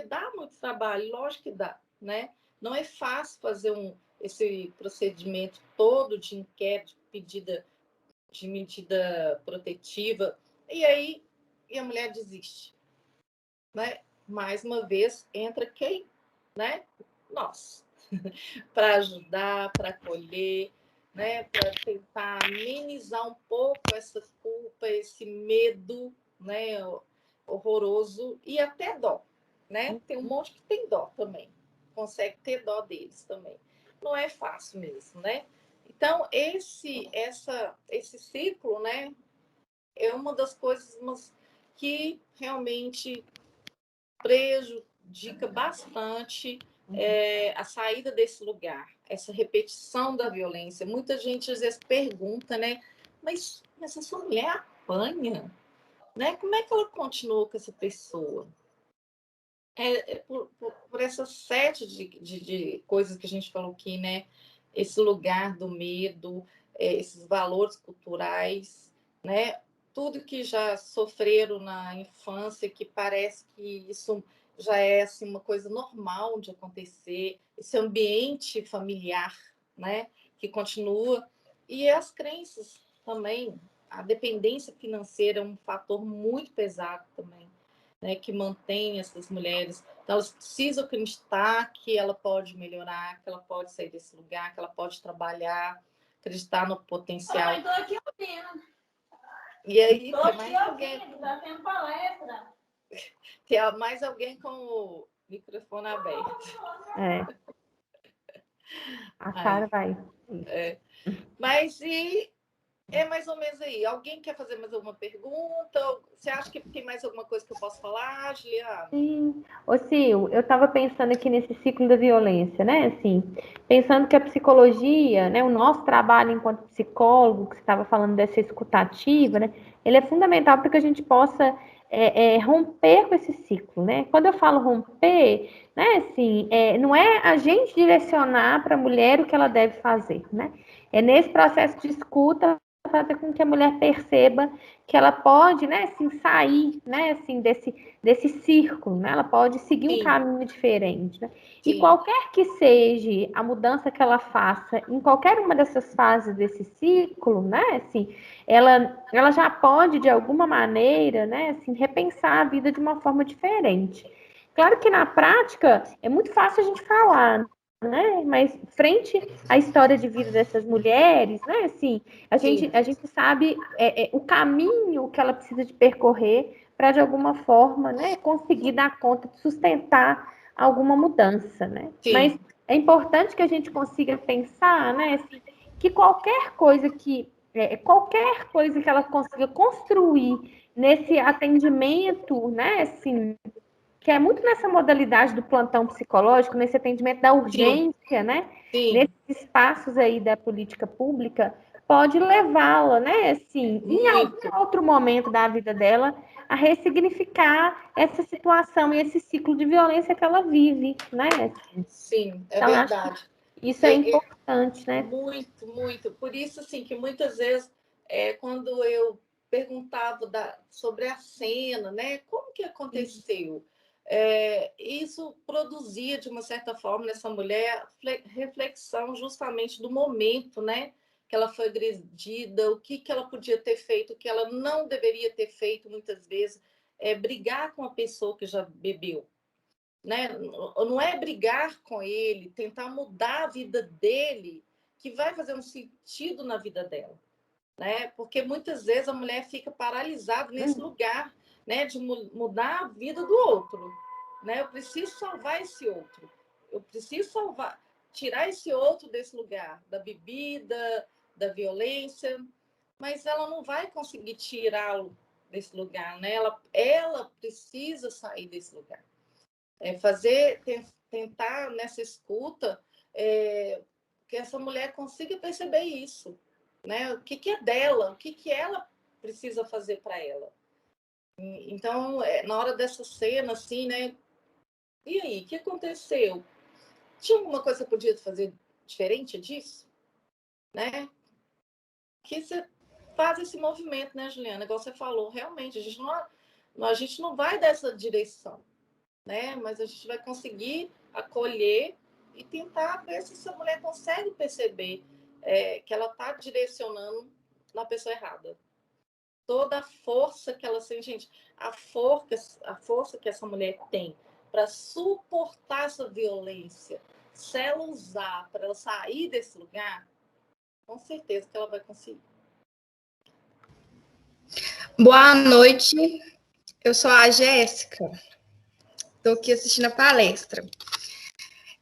dá muito trabalho, lógico que dá, né? Não é fácil fazer esse procedimento todo de inquérito, de medida protetiva, e aí a mulher desiste, né? Mais uma vez, entra quem? Né? Nós. Para ajudar, para acolher, né? Para tentar amenizar um pouco essa culpa, esse medo, né? Horroroso, e até dó, né? Tem um monte que tem dó também, consegue ter dó deles também. Não é fácil mesmo, né? Então, esse ciclo, né, é uma das coisas que realmente prejudica bastante a saída desse lugar, essa repetição da violência. Muita gente às vezes pergunta, né? Mas essa mulher apanha, né? Como é que ela continua com essa pessoa? Por essa sete de coisas que a gente falou aqui, né? Esse lugar do medo, esses valores culturais, né? Tudo que já sofreram na infância, que parece que isso já é assim, uma coisa normal de acontecer, esse ambiente familiar, né? Que continua. E as crenças também, a dependência financeira é um fator muito pesado também, né, que mantém essas mulheres. Então, elas precisam acreditar que ela pode melhorar, que ela pode sair desse lugar, que ela pode trabalhar, acreditar no potencial. Estou aqui ouvindo. E aí, Estou tem aqui mais ouvindo, alguém. está tendo palestra. Tem mais alguém com o microfone aberto. A Sara vai. Mas é mais ou menos aí. Alguém quer fazer mais alguma pergunta? Você acha que tem mais alguma coisa que eu posso falar, Juliana? Sim. Ô, Sil, eu estava pensando aqui nesse ciclo da violência, né? Assim, pensando que a psicologia, né, o nosso trabalho enquanto psicólogo, que você estava falando dessa escutativa, né, ele é fundamental para que a gente possa romper com esse ciclo, né? Quando eu falo romper, né, assim, não é a gente direcionar para a mulher o que ela deve fazer, né? É nesse processo de escuta fazer com que a mulher perceba que ela pode, né, assim, sair, né, assim, desse círculo, né? Ela pode seguir um caminho diferente, né? E qualquer que seja a mudança que ela faça em qualquer uma dessas fases desse ciclo, né, assim, ela já pode, de alguma maneira, né, assim, repensar a vida de uma forma diferente. Claro que na prática é muito fácil a gente falar, né? Mas frente à história de vida dessas mulheres, né? Assim, a gente sabe o caminho que ela precisa de percorrer para, de alguma forma, né, conseguir dar conta de sustentar alguma mudança, né? Mas é importante que a gente consiga pensar, né, assim, que qualquer coisa que ela consiga construir nesse atendimento, né, assim, que é muito nessa modalidade do plantão psicológico, nesse atendimento da urgência, né? Nesses espaços aí da política pública, pode levá-la, né? Assim, em algum outro momento da vida dela, a ressignificar essa situação e esse ciclo de violência que ela vive, né? Sim, é então, verdade. Isso é importante, né? Muito, muito. Por isso, assim, que muitas vezes, quando eu perguntava sobre a cena, né? Como que aconteceu? Isso produzia, de uma certa forma, nessa mulher, reflexão justamente do momento, né? Que ela foi agredida, o que ela podia ter feito, o que ela não deveria ter feito, muitas vezes, brigar com a pessoa que já bebeu. Né? Não é brigar com ele, tentar mudar a vida dele, que vai fazer um sentido na vida dela. Né? Porque muitas vezes a mulher fica paralisada nesse lugar, né? De mudar a vida do outro. Né? Eu preciso salvar esse outro. Eu preciso tirar esse outro desse lugar, da bebida, da violência, mas ela não vai conseguir tirá-lo desse lugar. Né? Ela precisa sair desse lugar. Tentar nessa escuta que essa mulher consiga perceber isso, né? O que é dela, o que ela precisa fazer para ela. Então, na hora dessa cena, assim, né? E aí, o que aconteceu? Tinha alguma coisa que você podia fazer diferente disso? Né? Que você faz esse movimento, né, Juliana? Igual você falou, realmente, a gente não vai dessa direção. Né? Mas a gente vai conseguir acolher e tentar ver se essa mulher consegue perceber que ela está direcionando na pessoa errada. Toda a força que ela tem, gente, a força que essa mulher tem para suportar essa violência, se ela usar para ela sair desse lugar, com certeza que ela vai conseguir. Boa noite, eu sou a Jéssica. Estou aqui assistindo a palestra.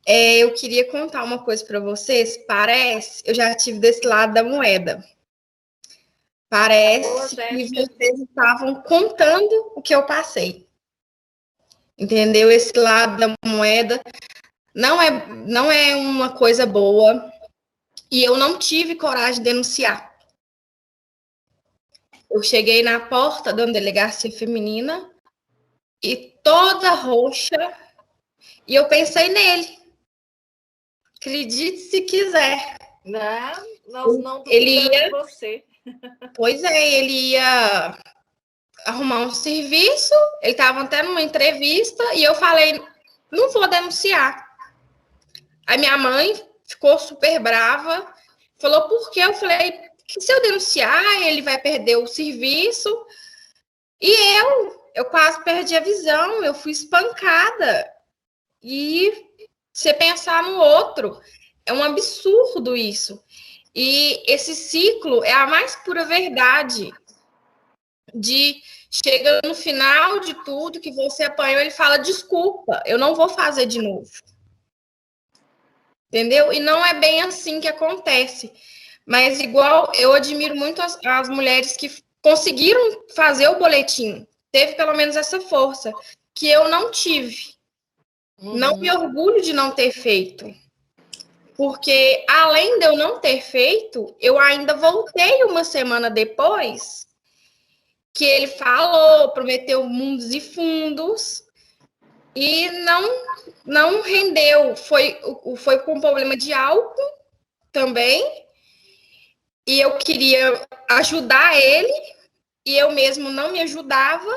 Eu queria contar uma coisa para vocês. Eu já estive desse lado da moeda. Parece que vocês estavam contando o que eu passei. Entendeu? Esse lado da moeda não é uma coisa boa. E eu não tive coragem de denunciar. Eu cheguei na porta da delegacia feminina e toda roxa. E eu pensei nele. Acredite se quiser. Nós não duvidamos de você. Pois é, ele ia arrumar um serviço, ele estava até numa entrevista, e eu falei, não vou denunciar. Aí minha mãe ficou super brava, falou, por quê? Eu falei, que se eu denunciar, ele vai perder o serviço. E eu quase perdi a visão, eu fui espancada. E você pensar no outro, é um absurdo isso. E esse ciclo é a mais pura verdade. De chega no final de tudo que você apanhou, ele fala, desculpa, eu não vou fazer de novo. Entendeu? E não é bem assim que acontece. Mas igual, eu admiro muito as mulheres que conseguiram fazer o boletim. Teve pelo menos essa força, que eu não tive. Não me orgulho de não ter feito. Porque, além de eu não ter feito, eu ainda voltei uma semana depois, que ele falou, prometeu mundos e fundos, e não rendeu. Foi com problema de álcool também, e eu queria ajudar ele, e eu mesmo não me ajudava,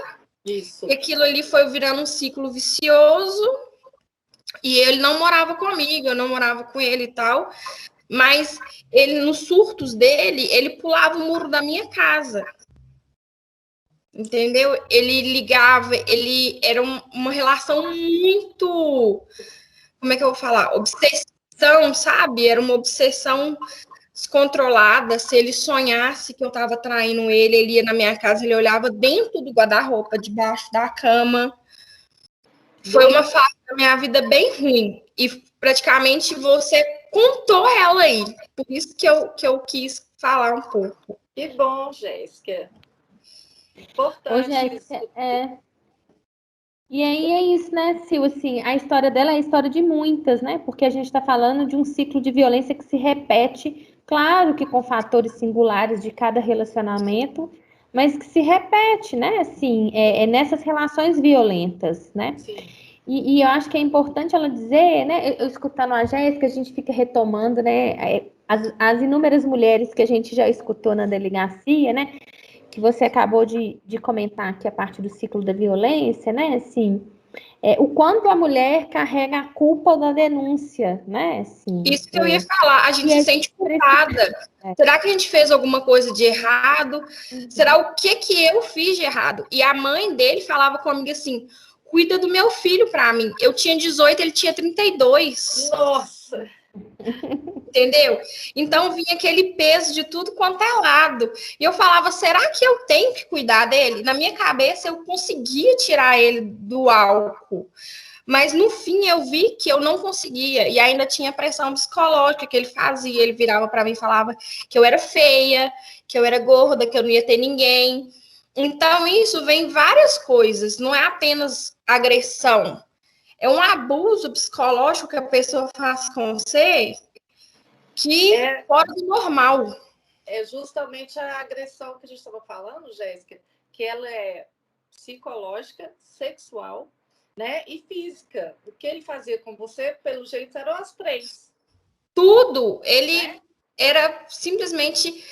Isso. e aquilo ali foi virando um ciclo vicioso, e ele não morava comigo, eu não morava com ele e tal, mas ele, nos surtos dele, ele pulava o muro da minha casa, entendeu? Ele ligava, ele era uma relação muito, como é que eu vou falar? Obsessão, sabe? Era uma obsessão descontrolada. Se ele sonhasse que eu estava traindo ele, ele ia na minha casa, ele olhava dentro do guarda-roupa, debaixo da cama. Foi uma fase da minha vida bem ruim. E praticamente você contou ela aí. Por isso que eu quis falar um pouco. Que bom, Jéssica. Ô, Importante Jéssica, isso. E aí é isso, né, Sil? Assim, a história dela é a história de muitas, né? Porque a gente está falando de um ciclo de violência que se repete, claro que com fatores singulares de cada relacionamento, mas que se repete, né? Assim, nessas relações violentas, né? Sim. E eu acho que é importante ela dizer, né? Eu escutando a Jéssica, a gente fica retomando, né? As inúmeras mulheres que a gente já escutou na delegacia, né? Que você acabou de comentar aqui a parte do ciclo da violência, né? Assim, o quanto a mulher carrega a culpa da denúncia, né? Assim, Isso que eu ia falar, a gente se sente culpada. Será que a gente fez alguma coisa de errado? Será o que eu fiz de errado? E a mãe dele falava comigo assim: cuida do meu filho para mim. Eu tinha 18, ele tinha 32. Nossa! Entendeu? Então vinha aquele peso de tudo quanto é lado. E eu falava, será que eu tenho que cuidar dele? Na minha cabeça eu conseguia tirar ele do álcool. Mas no fim eu vi que eu não conseguia. E ainda tinha pressão psicológica que ele fazia. Ele virava para mim e falava que eu era feia, que eu era gorda, que eu não ia ter ninguém. Então isso vem várias coisas. Não é apenas agressão. É um abuso psicológico que a pessoa faz com você que fora do normal. É justamente a agressão que a gente estava falando, Jéssica, que ela é psicológica, sexual, né, e física. O que ele fazia com você, pelo jeito, eram as três. Tudo. Ele era simplesmente...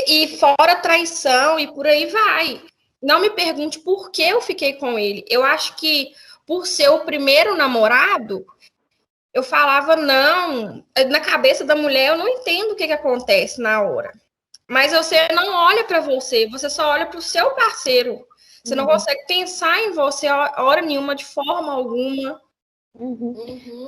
E fora traição e por aí vai. Não me pergunte por que eu fiquei com ele. Eu acho que por ser o primeiro namorado, eu falava, não, na cabeça da mulher eu não entendo o que acontece na hora. Mas você não olha para você, você só olha para o seu parceiro. Você não consegue pensar em você hora nenhuma, de forma alguma.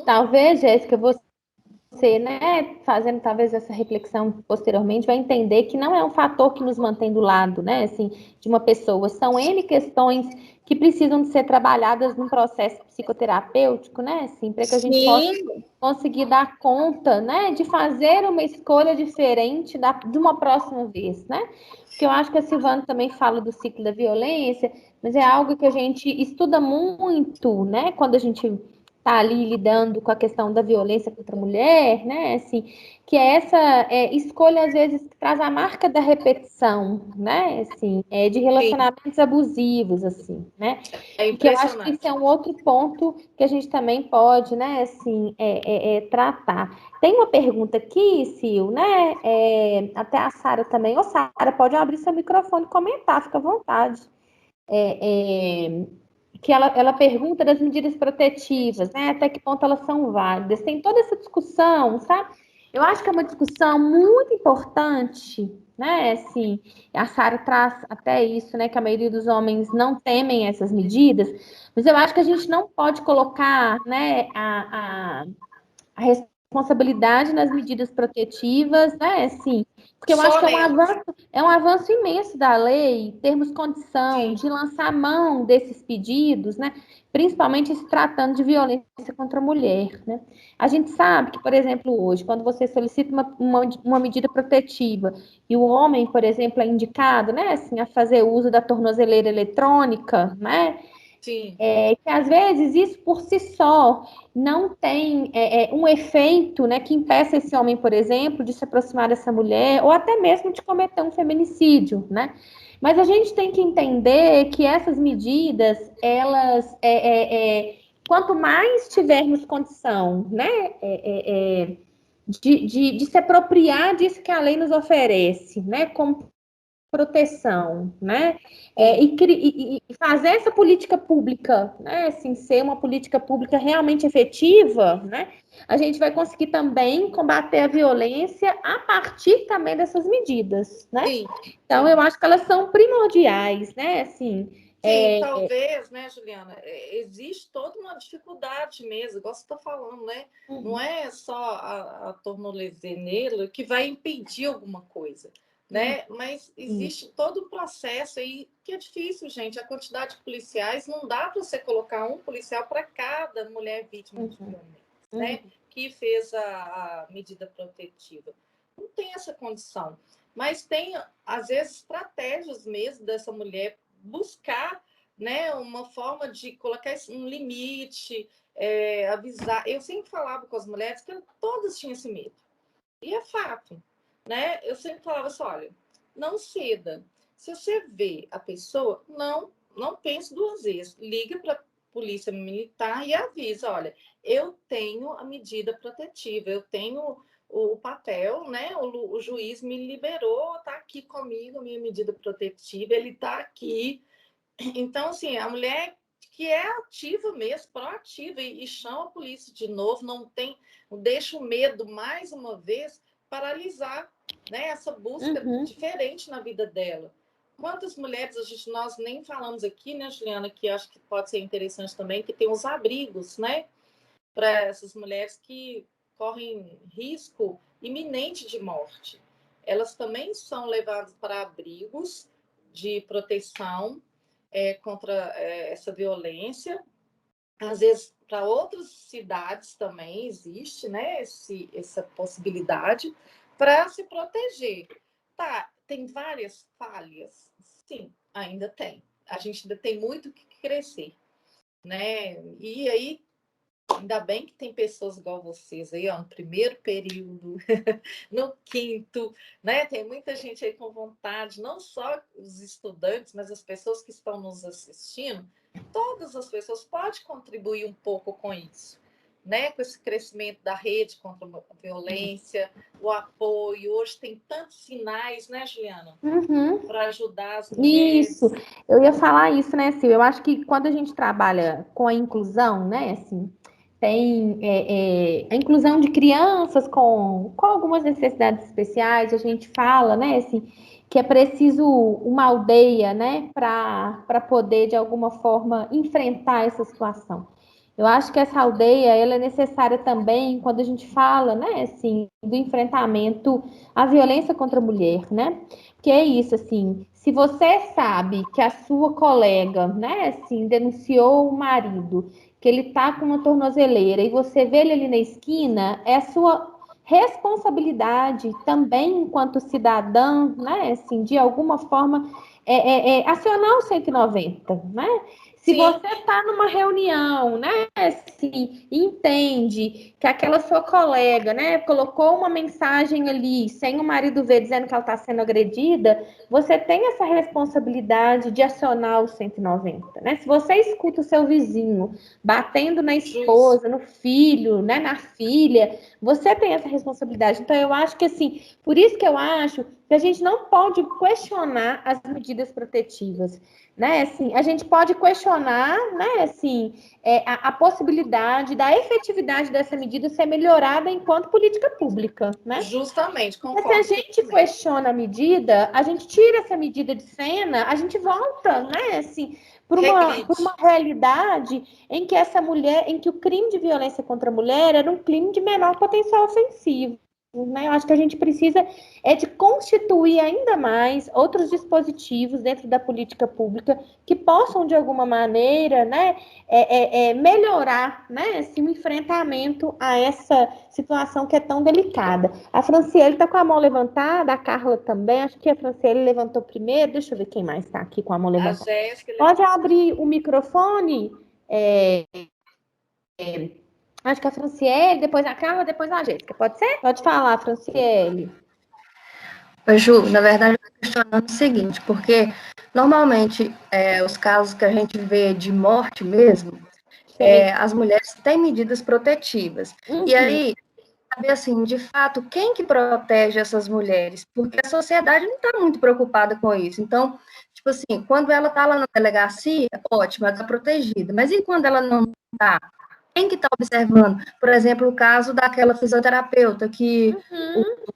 Talvez, Jéssica, você, né, fazendo talvez essa reflexão posteriormente, vai entender que não é um fator que nos mantém do lado, né, assim, de uma pessoa. São N questões que precisam de ser trabalhadas num processo psicoterapêutico, né, assim, para que a gente possa conseguir dar conta, né, de fazer uma escolha diferente de uma próxima vez, né? Porque eu acho que a Silvana também fala do ciclo da violência, mas é algo que a gente estuda muito, né, quando a gente tá ali lidando com a questão da violência contra a mulher, né? Assim, que é essa escolha, às vezes, que traz a marca da repetição, né? Assim, de relacionamentos abusivos, assim, né? Que eu acho que isso é um outro ponto que a gente também pode, né? Assim, tratar. Tem uma pergunta aqui, Sil, né? Até a Sara também. Ô, Sara, pode abrir seu microfone e comentar, fica à vontade. Que ela pergunta das medidas protetivas, né? Até que ponto elas são válidas. Tem toda essa discussão, sabe? Eu acho que é uma discussão muito importante, né? Assim, a Sara traz até isso, né? Que a maioria dos homens não temem essas medidas, mas eu acho que a gente não pode colocar, né? A responsabilidade nas medidas protetivas, né? Assim, porque eu acho que é um avanço imenso da lei termos condição de lançar mão desses pedidos, né? Principalmente se tratando de violência contra a mulher, né? A gente sabe que, por exemplo, hoje, quando você solicita uma medida protetiva e o homem, por exemplo, é indicado, né, assim, a fazer uso da tornozeleira eletrônica, né? Sim. Que às vezes isso por si só não tem um efeito, né, que impeça esse homem, por exemplo, de se aproximar dessa mulher ou até mesmo de cometer um feminicídio, né? Mas a gente tem que entender que essas medidas, elas, quanto mais tivermos condição, né, de se apropriar disso que a lei nos oferece, né? Como proteção, né? E fazer essa política pública, né? Assim, ser uma política pública realmente efetiva, né? A gente vai conseguir também combater a violência a partir também dessas medidas, né? Sim, então, sim. eu acho que elas são primordiais, né? Assim, Sim, talvez, né, Juliana, existe toda uma dificuldade mesmo, igual você está falando, né? Não é só a tornozeleira que vai impedir alguma coisa, né? Mas existe todo um processo aí que é difícil, gente. A quantidade de policiais, não dá para você colocar um policial para cada mulher vítima de violência, né? Que fez a medida protetiva. Não tem essa condição. Mas tem, às vezes, estratégias mesmo dessa mulher buscar, né, uma forma de colocar um limite, avisar. Eu sempre falava com as mulheres que todas tinham esse medo. E é fato, né? Eu sempre falava assim, olha, não ceda. Se você vê a pessoa, não pense duas vezes. Liga para a polícia militar e avisa, olha, eu tenho a medida protetiva, eu tenho o papel, né? O juiz me liberou, está aqui comigo, a minha medida protetiva, ele está aqui. Então, assim, a mulher que é ativa mesmo, proativa, e chama a polícia de novo, não deixa o medo, mais uma vez, paralisar, né, essa busca diferente na vida dela. Quantas mulheres nós nem falamos aqui, né, Juliana, que acho que pode ser interessante também, que tem os abrigos, né, para essas mulheres que correm risco iminente de morte. Elas também são levadas para abrigos de proteção contra essa violência. Às vezes, para outras cidades também existe, né, essa possibilidade para se proteger. Tá, tem várias falhas? Sim, ainda tem. A gente ainda tem muito que crescer, né? E aí, ainda bem que tem pessoas igual vocês aí, ó, no primeiro período, no quinto, né? Tem muita gente aí com vontade, não só os estudantes, mas as pessoas que estão nos assistindo, todas as pessoas podem contribuir um pouco com isso, né? Com esse crescimento da rede contra a violência, o apoio. Hoje tem tantos sinais, né, Juliana? Para ajudar as mulheres. Isso, eu ia falar isso, né, Sil? Eu acho que quando a gente trabalha com a inclusão, né, assim, tem a inclusão de crianças com algumas necessidades especiais, a gente fala, né, assim, que é preciso uma aldeia, né, para poder, de alguma forma, enfrentar essa situação. Eu acho que essa aldeia, ela é necessária também quando a gente fala, né, assim, do enfrentamento à violência contra a mulher, né? Porque é isso, assim, se você sabe que a sua colega, né, assim, denunciou o marido, que ele tá com uma tornozeleira e você vê ele ali na esquina, é a sua responsabilidade também enquanto cidadã, né, assim, de alguma forma acionar o 190, né? Se Sim. você está numa reunião, né, assim, entende que aquela sua colega, né, colocou uma mensagem ali sem o marido ver dizendo que ela está sendo agredida, você tem essa responsabilidade de acionar o 190, né? Se você escuta o seu vizinho batendo na esposa, no filho, né, na filha, você tem essa responsabilidade. Então, eu acho que, assim, por isso que eu acho que a gente não pode questionar as medidas protetivas, né? Assim, a gente pode questionar, né, assim, a possibilidade da efetividade dessa medida ser melhorada enquanto política pública, né? Justamente, concordo. Porque se a gente questiona a medida, a gente tira essa medida de cena, a gente volta, né, assim, por uma realidade em que essa mulher, em que o crime de violência contra a mulher era um crime de menor potencial ofensivo. Né? Eu acho que a gente precisa de constituir ainda mais outros dispositivos dentro da política pública que possam, de alguma maneira, né, melhorar, né, assim, o enfrentamento a essa situação que é tão delicada. A Franciele está com a mão levantada, a Carla também, acho que a Franciele levantou primeiro, deixa eu ver quem mais está aqui com a mão levantada. Pode abrir o microfone? Acho que a Franciele, depois a Carla, depois a Jéssica. Pode ser? Pode falar, Franciele. Oi, Ju, na verdade, eu estou questionando o seguinte, porque normalmente os casos que a gente vê de morte mesmo, as mulheres têm medidas protetivas. E aí, saber, assim, de fato, quem que protege essas mulheres? Porque a sociedade não está muito preocupada com isso. Então, tipo assim, quando ela está lá na delegacia, ótimo, ela está protegida. Mas e quando ela não está? Quem que está observando? Por exemplo, o caso daquela fisioterapeuta que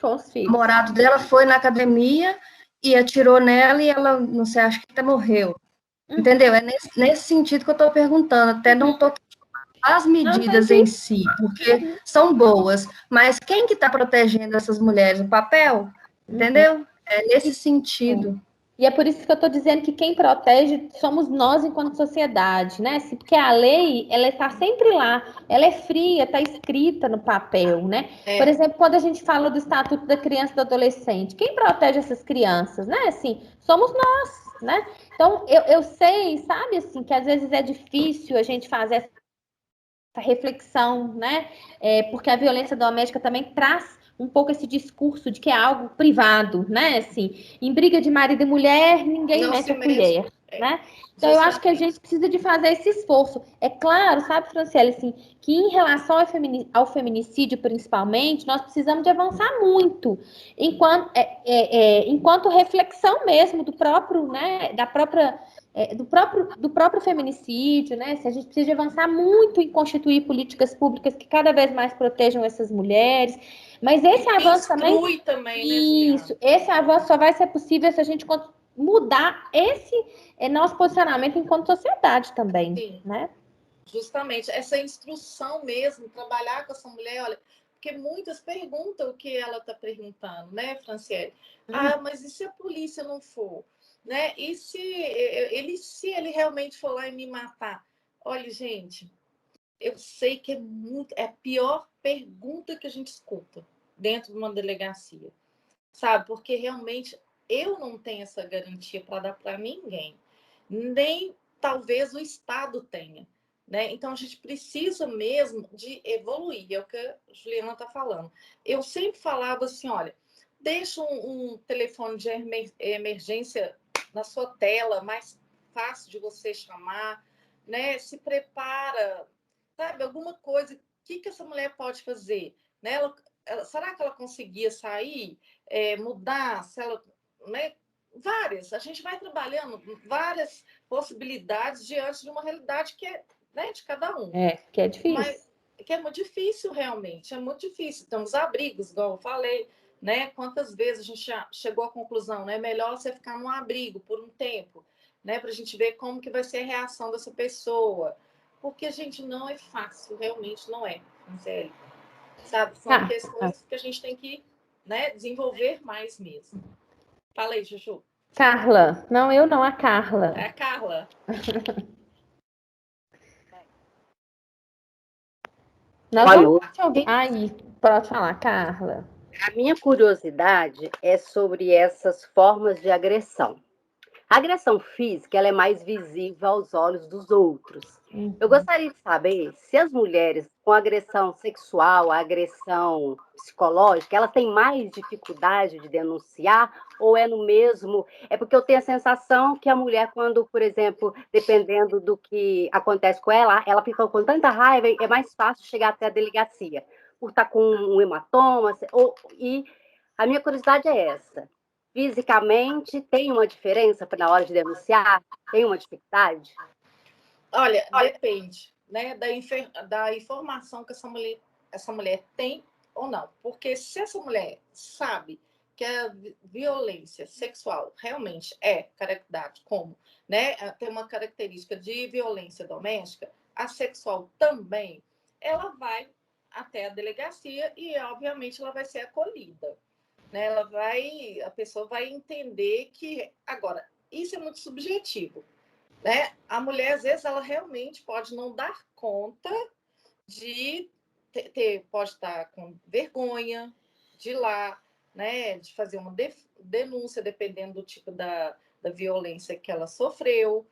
Com os o filhos. namorado dela foi na academia e atirou nela e ela, não sei, acho que até morreu. Entendeu? É nesse sentido que eu estou perguntando. Até não estou as medidas em si, porque são boas, mas quem que está protegendo essas mulheres? O papel? Entendeu? É nesse sentido. E é por isso que eu estou dizendo que quem protege somos nós enquanto sociedade, né? Porque a lei, ela está sempre lá, ela é fria, está escrita no papel, né? Por exemplo, quando a gente fala do Estatuto da Criança e do Adolescente, quem protege essas crianças, né? Assim, somos nós, né? Então, eu sei, sabe, assim, que às vezes é difícil a gente fazer essa reflexão, né? Porque a violência doméstica também traz um pouco esse discurso de que é algo privado, né? Assim, em briga de marido e mulher, ninguém Não mete se a colher, né? Então, eu acho que a gente precisa de fazer esse esforço. É claro, sabe, Franciele, assim, que em relação ao feminicídio, principalmente, nós precisamos de avançar muito, enquanto reflexão mesmo do próprio, né, do próprio feminicídio, né? Se a gente precisa de avançar muito em constituir políticas públicas que cada vez mais protejam essas mulheres. Mas esse avanço também, isso, esse avanço só vai ser possível se a gente mudar esse nosso posicionamento enquanto sociedade também, Sim, né? justamente essa instrução mesmo, trabalhar com essa mulher, olha, porque muitas perguntam o que ela está perguntando, né, Franciele? Ah, mas e se a polícia não for? Né? E se ele realmente for lá e me matar? Olha, gente, eu sei que é a pior pergunta que a gente escuta dentro de uma delegacia, sabe? Porque realmente eu não tenho essa garantia para dar para ninguém, nem talvez o Estado tenha. Né? Então, a gente precisa mesmo de evoluir, é o que a Juliana está falando. Eu sempre falava assim, olha, deixa um telefone de emergência na sua tela, mais fácil de você chamar, né? Se prepara, sabe, alguma coisa, o que essa mulher pode fazer? Né? Será que ela conseguia sair, mudar, se ela, né? Várias, a gente vai trabalhando várias possibilidades diante de uma realidade que é, né, de cada um. Que é difícil. Mas que é muito difícil, realmente, é muito difícil. Então, os abrigos, igual eu falei, né? Quantas vezes a gente já chegou à conclusão, né? É melhor você ficar num abrigo por um tempo, né? Para a gente ver como que vai ser a reação dessa pessoa. Porque, a gente, não é fácil, realmente não é, Franciele. Sabe? São questões que a gente tem que, né, desenvolver mais mesmo. Fala aí, Juju. Carla. Não, eu não, a Carla. É a Carla. Nós vamos te ouvir. Aí, pode falar, Carla. A minha curiosidade é sobre essas formas de agressão. A agressão física ela é mais visível aos olhos dos outros. Eu gostaria de saber se as mulheres com agressão sexual, agressão psicológica, elas têm mais dificuldade de denunciar ou é no mesmo... É porque eu tenho a sensação que a mulher, quando, por exemplo, dependendo do que acontece com ela, ela fica com tanta raiva, é mais fácil chegar até a delegacia, por estar com um hematoma. E a minha curiosidade é essa. Fisicamente, tem uma diferença na hora de denunciar? Tem uma dificuldade? Olha, depende, né, da informação que essa mulher tem ou não. Porque se essa mulher sabe que a violência sexual realmente é caracterizada como, né, tem uma característica de violência doméstica, a sexual também, ela vai até a delegacia e, obviamente, ela vai ser acolhida. Né? A pessoa vai entender que... Agora, isso é muito subjetivo. Né? A mulher, às vezes, ela realmente pode não dar conta de pode estar com vergonha de ir lá, né? De fazer uma denúncia, dependendo do tipo da violência que ela sofreu.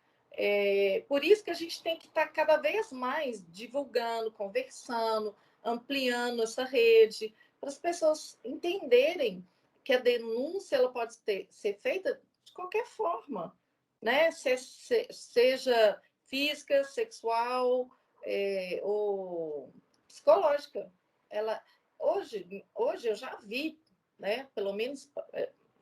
Por isso que a gente tem que estar cada vez mais divulgando, conversando, ampliando essa rede, para as pessoas entenderem que a denúncia ela pode ser feita de qualquer forma, né? Seja física, sexual, ou psicológica. hoje eu já vi, né, pelo menos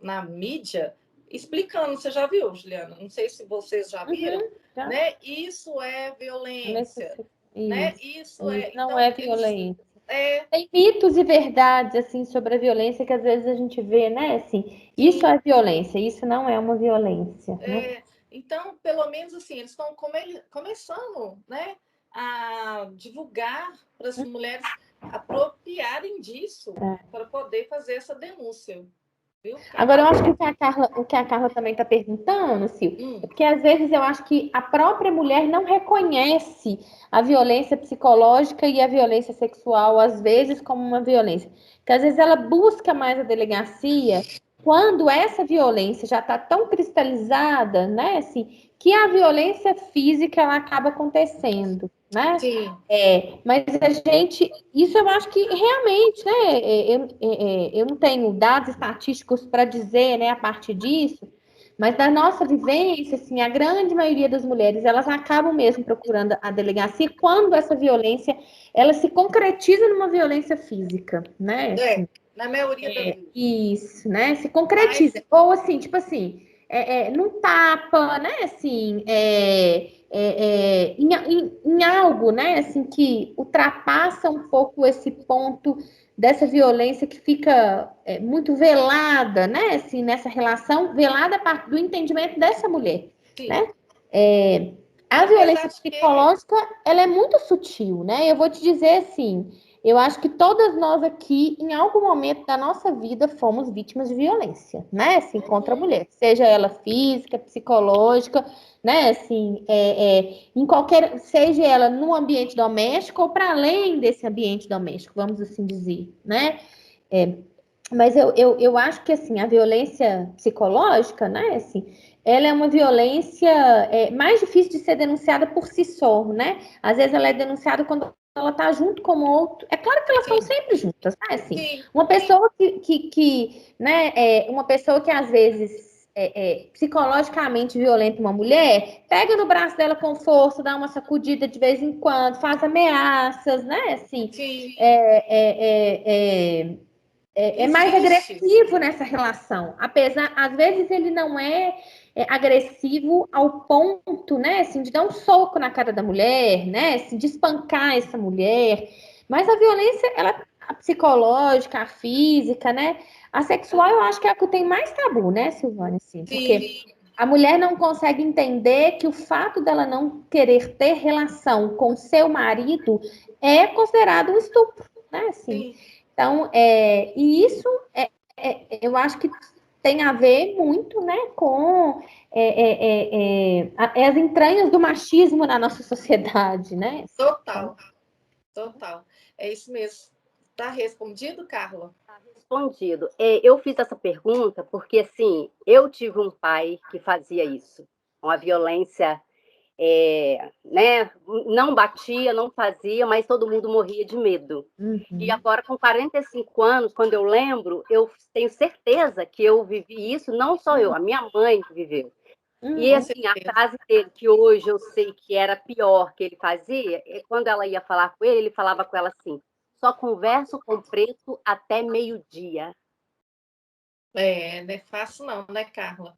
na mídia, explicando. Você já viu, Juliana? Não sei se vocês já viram, já. né? Isso é violência, né? Isso é... não então, é violência. É, Tem mitos e verdades, assim, sobre a violência que às vezes a gente vê, né? Assim, isso é violência, isso não é uma violência, né? então, pelo menos assim, eles estão começando, né, a divulgar para as mulheres apropriarem disso para poder fazer essa denúncia. Viu? Agora, eu acho que o que a Carla também está perguntando, Sil, é porque às vezes eu acho que a própria mulher não reconhece a violência psicológica e a violência sexual, às vezes, como uma violência. Porque às vezes ela busca mais a delegacia quando essa violência já está tão cristalizada, né, assim, que a violência física ela acaba acontecendo, né? Sim. Mas a gente, isso eu acho que realmente, né? Eu não tenho dados estatísticos para dizer, né, a partir disso, mas da nossa vivência, assim, a grande maioria das mulheres, elas acabam mesmo procurando a delegacia quando essa violência, ela se concretiza numa violência física, né? Assim, na maioria das vezes. Isso, né? Se concretiza. Ou assim, tipo assim, não tapa, né? Assim, em algo, né? Assim, que ultrapassa um pouco esse ponto dessa violência que fica muito velada, né? Assim, nessa relação, velada a partir do entendimento dessa mulher, Sim. né? A violência psicológica, ela é muito sutil, né? Eu vou te dizer assim, eu acho que todas nós aqui, em algum momento da nossa vida, fomos vítimas de violência, né? Assim, contra a mulher, seja ela física, psicológica, né? Assim, em qualquer, seja ela no ambiente doméstico ou para além desse ambiente doméstico, vamos assim dizer, né? Mas eu acho que assim, a violência psicológica, né? Assim, ela é uma violência mais difícil de ser denunciada por si só, né? Às vezes ela é denunciada quando ela está junto com o outro. É claro que elas estão sempre juntas, né? Assim, uma pessoa uma pessoa que às vezes psicologicamente violenta uma mulher, pega no braço dela com força, dá uma sacudida de vez em quando, faz ameaças, né? Assim, é mais agressivo nessa relação. Apesar, às vezes, ele não é agressivo ao ponto, né, assim, de dar um soco na cara da mulher, né, assim, de espancar essa mulher. Mas a violência, a psicológica, a física, né, a sexual, eu acho que é a que tem mais tabu, né, Silvânia, assim, porque a mulher não consegue entender que o fato dela não querer ter relação com seu marido é considerado um estupro, né, assim. Então, e isso eu acho que tem a ver muito, né, com as entranhas do machismo na nossa sociedade, né? Total. É isso mesmo. Está respondido, Carla? Está respondido. Eu fiz essa pergunta porque, assim, eu tive um pai que fazia isso, uma violência, né? Não batia, não fazia, mas todo mundo morria de medo. E agora, com 45 anos, quando eu lembro, eu tenho certeza que eu vivi isso, não só eu, a minha mãe viveu. E assim, a frase dele, que hoje eu sei que era pior que ele fazia, quando ela ia falar com ele falava com ela assim: só converso com preto até meio-dia. Não é fácil não, né, Carla?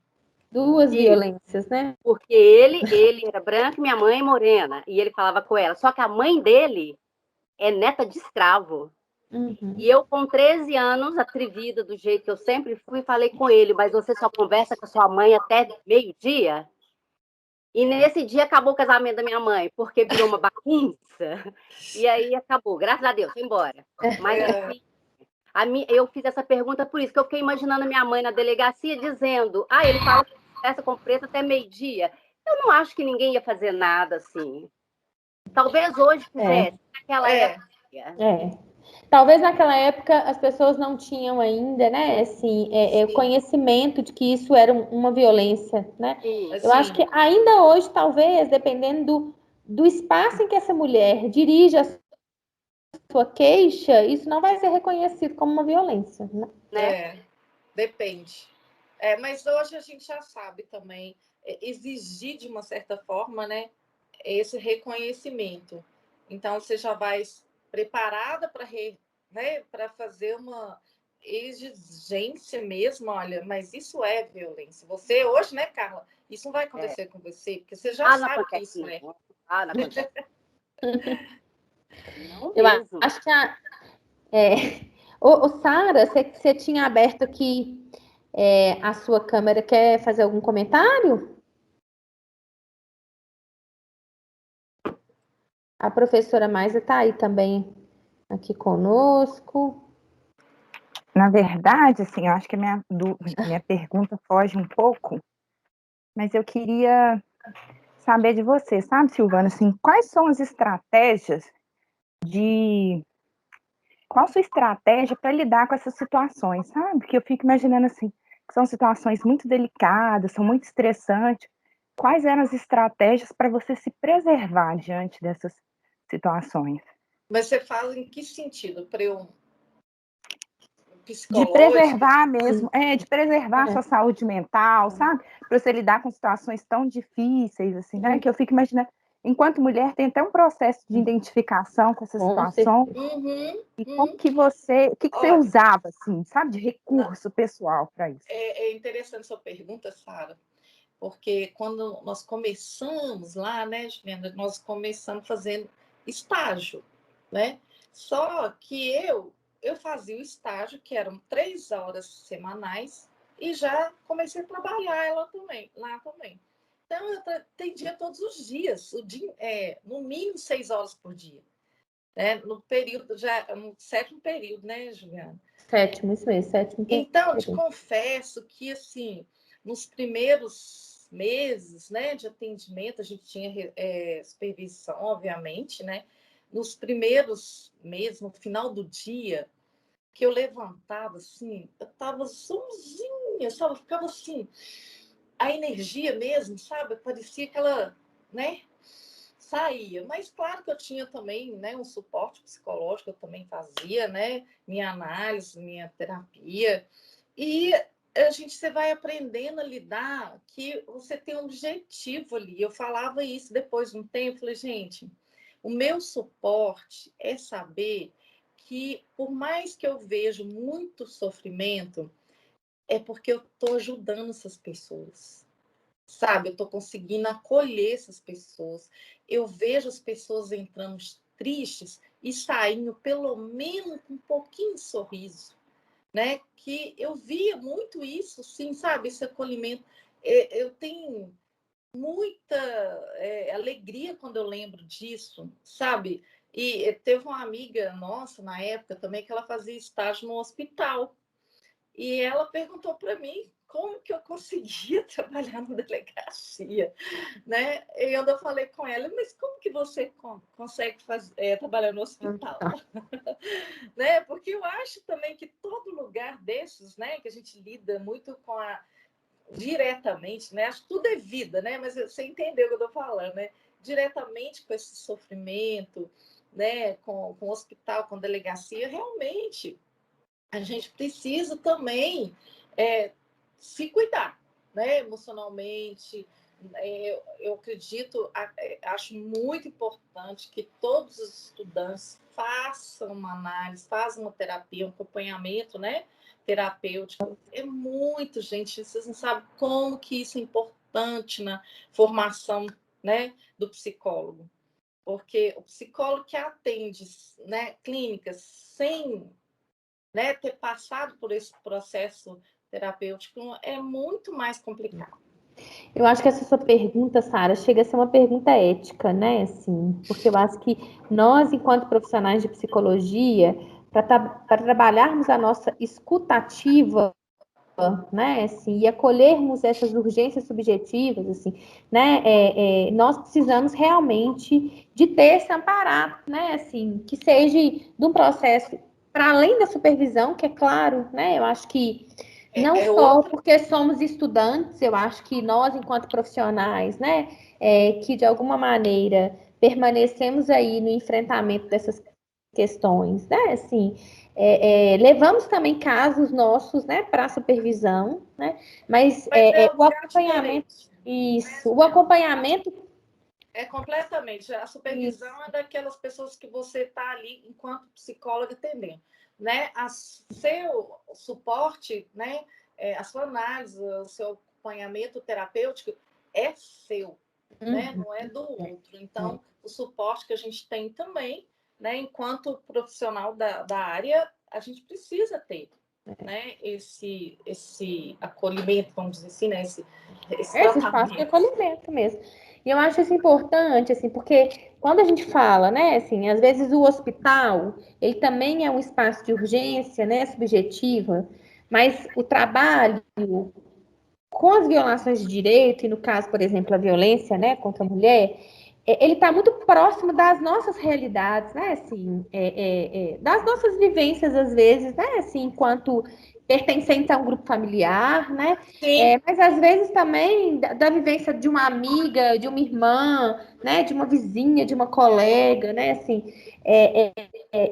Duas violências, né? Porque ele era branco, minha mãe morena, e ele falava com ela. Só que a mãe dele é neta de escravo. E eu, com 13 anos, atrevida do jeito que eu sempre fui, falei com ele: mas você só conversa com a sua mãe até meio-dia? E nesse dia acabou o casamento da minha mãe, porque virou uma bagunça. E aí acabou, graças a Deus, foi embora. Mas assim, eu fiz essa pergunta por isso, que eu fiquei imaginando a minha mãe na delegacia dizendo: ele fala que conversa com preto até meio-dia. Eu não acho que ninguém ia fazer nada assim. Talvez hoje fizesse, naquela época. Talvez naquela época as pessoas não tinham ainda, né, assim, o conhecimento de que isso era uma violência, né? Eu acho que ainda hoje, talvez, dependendo do espaço em que essa mulher dirige a sua queixa, isso não vai ser reconhecido como uma violência, né? Depende. Mas hoje a gente já sabe também exigir de uma certa forma, né, esse reconhecimento. Então você já vai preparada para né, para fazer uma exigência mesmo, olha, mas isso é violência. Você hoje, né, Carla, isso não vai acontecer com você, porque você já não sabe que acontece, isso é. não. Não acontece. Não Eu mesmo. acho que Ô, Sara, você tinha aberto aqui a sua câmera, quer fazer algum comentário? A professora Maisa está aí também, aqui conosco. Na verdade, assim, eu acho que a minha pergunta foge um pouco, mas eu queria saber de você, sabe, Silvana, assim, quais são as estratégias qual a sua estratégia para lidar com essas situações, sabe? Que eu fico imaginando assim, que são situações muito delicadas, são muito estressantes. Quais eram as estratégias para você se preservar diante dessas situações? Mas você fala em que sentido? Para eu De preservar mesmo, de preservar a sua saúde mental, sabe? Para você lidar com situações tão difíceis, assim, né? Que eu fico imaginando, enquanto mulher, tem até um processo de identificação com essa situação. E como que o que você usava, assim, sabe, de recurso pessoal para isso? É interessante sua pergunta, Sara, porque quando nós começamos lá, né, Juliana, nós começamos fazendo estágio, né? Só que eu fazia o estágio, que eram 3 horas semanais, e já comecei a trabalhar lá também. Então, eu atendia todos os dias, no mínimo 6 horas por dia. Né? No período, no 7º período, né, Juliana? 7º, isso mesmo, 7º. Então, te confesso que, assim, nos primeiros meses, né, de atendimento, a gente tinha supervisão, obviamente, né? Nos primeiros meses, no final do dia, que eu levantava, assim, eu estava zonzinha, sabe? Eu ficava assim, a energia mesmo, sabe? Parecia que ela, né? Saía, mas claro que eu tinha também, né, um suporte psicológico, eu também fazia, né, minha análise, minha terapia, e você vai aprendendo a lidar, que você tem um objetivo ali. Eu falava isso depois de um tempo, falei, gente, o meu suporte é saber que, por mais que eu vejo muito sofrimento, é porque eu estou ajudando essas pessoas. Sabe, eu estou conseguindo acolher essas pessoas. Eu vejo as pessoas entrando tristes e saindo, pelo menos, com um pouquinho de sorriso, né? Que eu via muito isso, sim, sabe? Esse acolhimento. Eu tenho muita alegria quando eu lembro disso, sabe? E teve uma amiga nossa, na época também, que ela fazia estágio no hospital. E ela perguntou para mim como que eu conseguia trabalhar na delegacia, né? E eu falei com ela, mas como que você consegue trabalhar no hospital? Né? Porque eu acho também que todo lugar desses, né, que a gente lida muito com diretamente, né? Acho que tudo é vida, né? Mas você entendeu o que eu estou falando, né? Diretamente com esse sofrimento, né? Com o hospital, com a delegacia, realmente a gente precisa também se cuidar, né? Emocionalmente. Eu acredito, acho muito importante que todos os estudantes façam uma análise, façam uma terapia, um acompanhamento, né? Terapêutico. É muito, gente, vocês não sabem como que isso é importante na formação, né, do psicólogo. Porque o psicólogo que atende, né, clínicas sem, né, ter passado por esse processo terapêutico é muito mais complicado. Eu acho que essa sua pergunta, Sara, chega a ser uma pergunta ética, né? Assim, porque eu acho que nós, enquanto profissionais de psicologia, para trabalharmos a nossa escutativa, né, assim, e acolhermos essas urgências subjetivas, assim, né, nós precisamos realmente de ter esse amparo, né, assim, que seja de um processo para além da supervisão, que é claro, né, eu acho que não só porque somos estudantes, eu acho que nós, enquanto profissionais, né, que de alguma maneira permanecemos aí no enfrentamento dessas questões, né, assim, levamos também casos nossos, né, para supervisão, né, mas o acompanhamento, isso, o acompanhamento É completamente. A supervisão é daquelas pessoas que você está ali enquanto psicóloga atendendo, né? Seu suporte, né? A sua análise, o seu acompanhamento terapêutico é seu, né? Não é do outro. Então, o suporte que a gente tem também, né? Enquanto profissional da área, a gente precisa ter, né? Esse acolhimento, vamos dizer assim, né? Esse espaço de acolhimento mesmo. E eu acho isso importante, assim, porque quando a gente fala, né, assim, às vezes o hospital, ele também é um espaço de urgência, né, subjetiva, mas o trabalho com as violações de direito, e no caso, por exemplo, a violência, né, contra a mulher, ele está muito próximo das nossas realidades, né, assim, das nossas vivências, às vezes, né, assim, enquanto pertencente a um grupo familiar, né, mas às vezes também da vivência de uma amiga, de uma irmã, né, de uma vizinha, de uma colega, né, assim,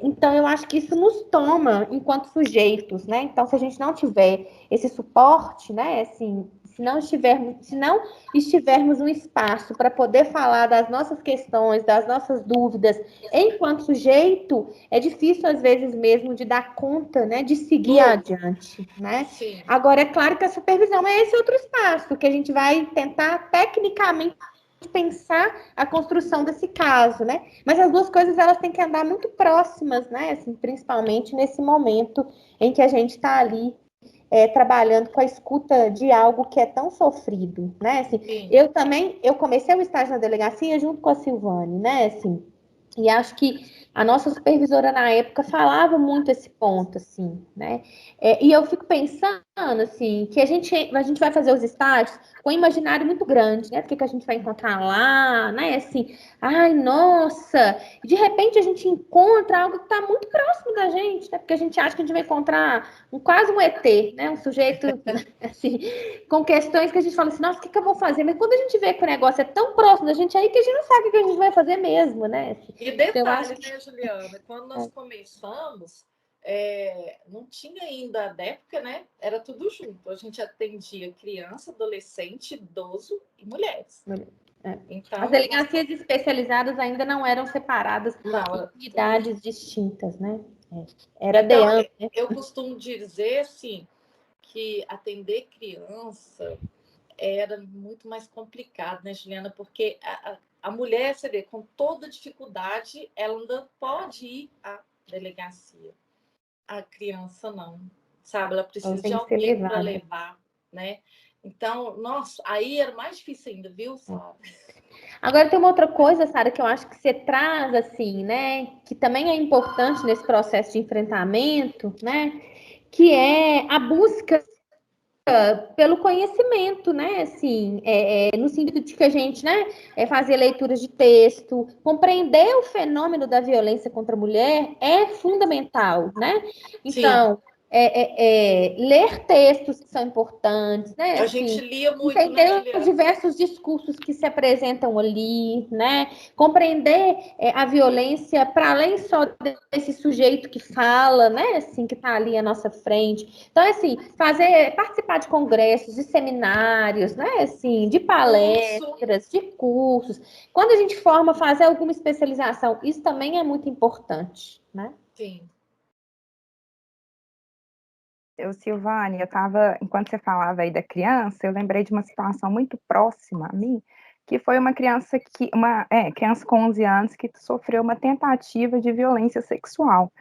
então eu acho que isso nos toma enquanto sujeitos, né, então se a gente não tiver esse suporte, né, assim, se não estivermos um espaço para poder falar das nossas questões, das nossas dúvidas, enquanto sujeito, é difícil às vezes mesmo de dar conta, né, de seguir adiante, né? Sim. Agora é claro que a supervisão é esse outro espaço que a gente vai tentar tecnicamente pensar a construção desse caso, né? Mas as duas coisas elas têm que andar muito próximas, né? Assim, principalmente nesse momento em que a gente está ali trabalhando com a escuta de algo que é tão sofrido, né? Assim, eu comecei o estágio na delegacia junto com a Silvane, né? Assim, e acho que a nossa supervisora na época falava muito esse ponto, assim, né? E eu fico pensando, assim, que a gente vai fazer os estágios com um imaginário muito grande, né? Porque que a gente vai encontrar lá, né? Assim, ai, nossa! E de repente a gente encontra algo que está muito próximo da gente, né? Porque a gente acha que a gente vai encontrar quase um ET, né? Um sujeito, assim, com questões que a gente fala assim, nossa, o que eu vou fazer? Mas quando a gente vê que o negócio é tão próximo da gente aí que a gente não sabe o que a gente vai fazer mesmo, né? E detalhe, né, Juliana? Quando nós começamos, não tinha ainda a DEPCA, né? Era tudo junto. A gente atendia criança, adolescente, idoso e mulheres. Então, as delegacias especializadas ainda não eram separadas em unidades distintas, né? Era então, DEAN, né? Eu costumo dizer, assim, que atender criança era muito mais complicado, né, Juliana? Porque a mulher, você vê, com toda dificuldade, ela ainda pode ir à delegacia. A criança não, sabe? Ela precisa de alguém para levar, né? Então, nossa, aí era mais difícil ainda, viu, Sara? Agora tem uma outra coisa, Sara, que eu acho que você traz, assim, né? Que também é importante nesse processo de enfrentamento, né? Que é a busca pelo conhecimento, né? Assim, no sentido de que a gente, né, fazer leituras de texto, compreender o fenômeno da violência contra a mulher é fundamental, né? Então, ler textos que são importantes, né? A gente lia muito, entender né, Juliana? os diversos discursos que se apresentam ali, né? Compreender a violência para além só desse sujeito que fala, né? Assim, que está ali à nossa frente. Então, assim, participar de congressos, de seminários, né? Assim, de palestras, de cursos. Quando a gente forma, fazer alguma especialização, isso também é muito importante, né? Sim. Silvane, enquanto você falava aí da criança, eu lembrei de uma situação muito próxima a mim, que foi uma criança criança com 11 anos que sofreu uma tentativa de violência sexual.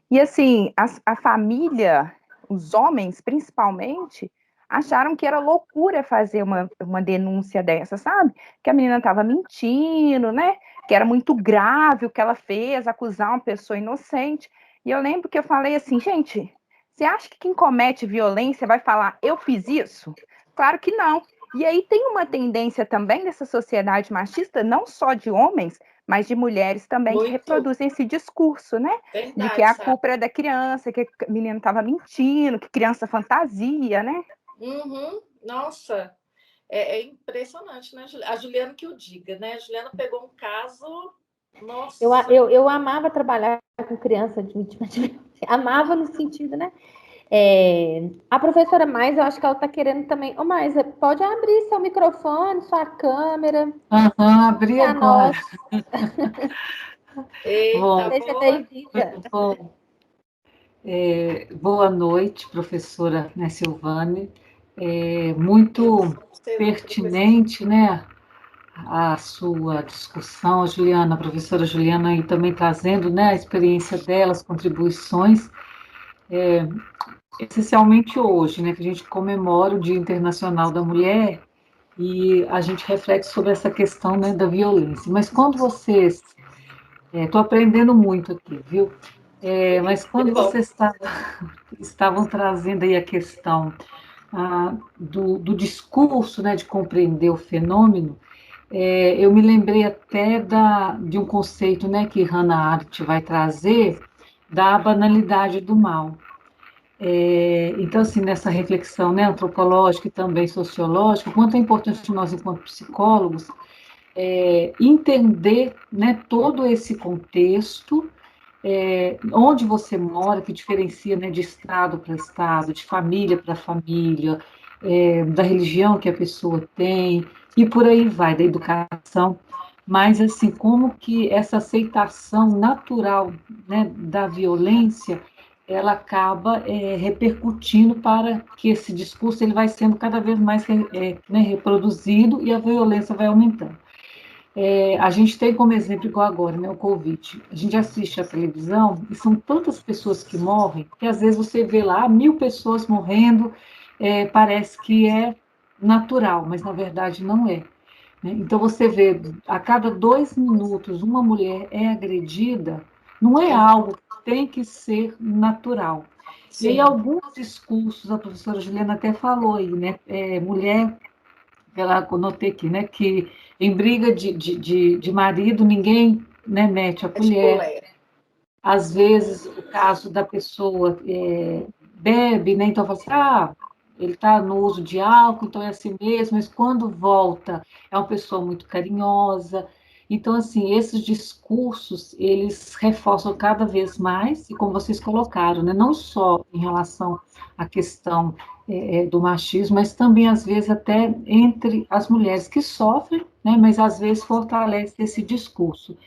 E assim, a família, os homens principalmente, acharam que era loucura fazer uma denúncia dessa, sabe? Que a menina estava mentindo, né? Que era muito grave o que ela fez, acusar uma pessoa inocente. E eu lembro que eu falei assim, gente, você acha que quem comete violência vai falar, eu fiz isso? Claro que não. E aí tem uma tendência também dessa sociedade machista, não só de homens, mas de mulheres também que reproduzem esse discurso, né? Verdade, de que a culpa era da criança, que a menina estava mentindo, que criança fantasia, né? Nossa, é impressionante, né, Juliana? A Juliana que o diga, né? A Juliana pegou um caso... Nossa! Eu amava trabalhar com criança de vítima de violência. Amava no sentido, né? A professora Mais, eu acho que ela está querendo também. Ô, Mais, pode abrir seu microfone, sua câmera. Abri agora. Eita, Seja boa. bem-vinda. Bom, boa noite, professora, né, Silvane. Muito pertinente, né, a sua discussão, Juliana, a professora Juliana, aí também trazendo, né, a experiência dela, as contribuições, essencialmente hoje, né, que a gente comemora o Dia Internacional da Mulher e a gente reflete sobre essa questão, né, da violência. Mas quando vocês... Estou aprendendo muito aqui, viu? Mas quando vocês estavam trazendo aí a questão do discurso, né, de compreender o fenômeno, eu me lembrei até de um conceito, né, que Hannah Arendt vai trazer, da banalidade do mal. Então, assim, nessa reflexão, né, antropológica e também sociológica, o quanto é importante nós, enquanto psicólogos, entender, né, todo esse contexto, onde você mora, que diferencia, né, de estado para estado, de família para família, da religião que a pessoa tem, e por aí vai, da educação. Mas, assim, como que essa aceitação natural, né, da violência, ela acaba repercutindo para que esse discurso ele vai sendo cada vez mais né, reproduzido e a violência vai aumentando. A gente tem como exemplo, igual agora, né, o Covid. A gente assiste a televisão e são tantas pessoas que morrem que às vezes você vê lá 1.000 pessoas morrendo, parece que é natural, mas na verdade não é. Né? Então você vê, a cada 2 minutos uma mulher é agredida, não é algo que tem que ser natural. Sim. E aí alguns discursos, a professora Juliana até falou aí, né, mulher... Ela notei aqui, né, que em briga de marido ninguém, né, mete a colher. Às vezes o caso da pessoa bebe, né, então fala assim, ele está no uso de álcool, então é assim mesmo, mas quando volta é uma pessoa muito carinhosa. Então, assim, esses discursos, eles reforçam cada vez mais, e como vocês colocaram, né, não só em relação à questão do machismo, mas também, às vezes, até entre as mulheres que sofrem, né, mas às vezes fortalece esse discurso.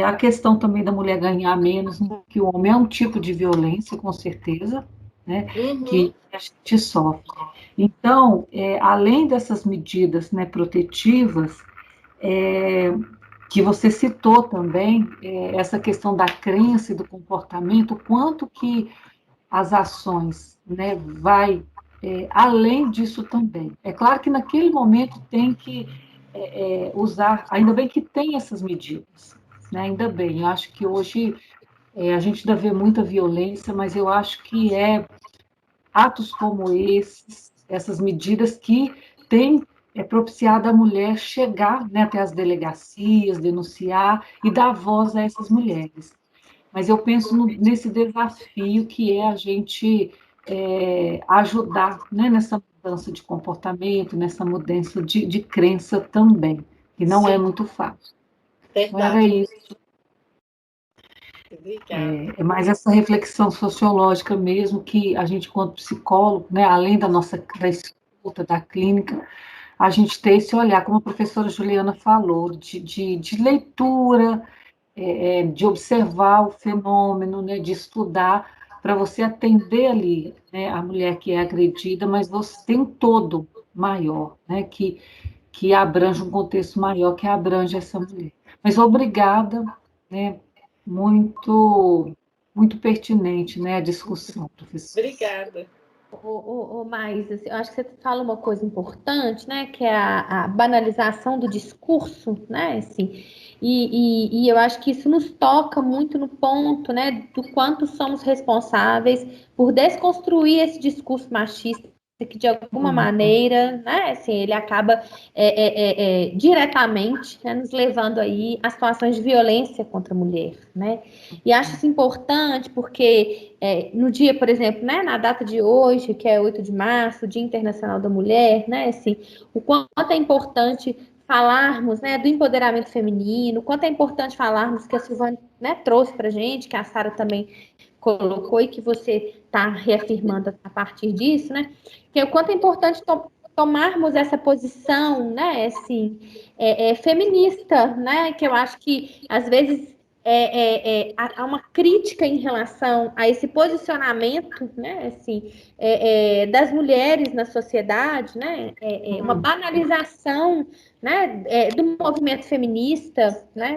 A questão também da mulher ganhar menos, né, que o homem é um tipo de violência, com certeza, né, que a gente sofre. Então, além dessas medidas, né, protetivas, que você citou também, essa questão da crença e do comportamento, o quanto que as ações, né, vai além disso também. É claro que naquele momento tem que usar, ainda bem que tem essas medidas, né, ainda bem, eu acho que hoje a gente ainda vê muita violência, mas eu acho que atos como esses, essas medidas que têm propiciado a mulher chegar, né, até as delegacias, denunciar e dar voz a essas mulheres. Mas eu penso nesse desafio que é a gente ajudar, né, nessa mudança de comportamento, nessa mudança de crença também, que não é muito fácil. Então, era isso. É mais essa reflexão sociológica mesmo, que a gente, quanto psicólogo, né, além da escuta, da clínica, a gente tem esse olhar, como a professora Juliana falou, de leitura, de observar o fenômeno, né, de estudar, para você atender ali, né, a mulher que é agredida, mas você tem um todo maior, né, que abrange um contexto maior, que abrange essa mulher. Mas obrigada, né, muito, muito pertinente, né, a discussão, professora. Obrigada. Mais, assim, eu acho que você fala uma coisa importante, né, que é a banalização do discurso, né, assim, e eu acho que isso nos toca muito no ponto, né, do quanto somos responsáveis por desconstruir esse discurso machista que de alguma maneira, né, assim, ele acaba diretamente, né, nos levando aí a situações de violência contra a mulher, né, e acho isso importante porque no dia, por exemplo, né, na data de hoje, que é 8 de março, Dia Internacional da Mulher, né, assim, o quanto é importante falarmos, né, do empoderamento feminino, o quanto é importante falarmos que a Silvana, né, trouxe para a gente, que a Sara também colocou e que você está reafirmando a partir disso, né? Que é o quanto é importante tomarmos essa posição, né, assim, feminista, né? Que eu acho que às vezes há uma crítica em relação a esse posicionamento, né, assim, das mulheres na sociedade, né, uma banalização, né, do movimento feminista, né,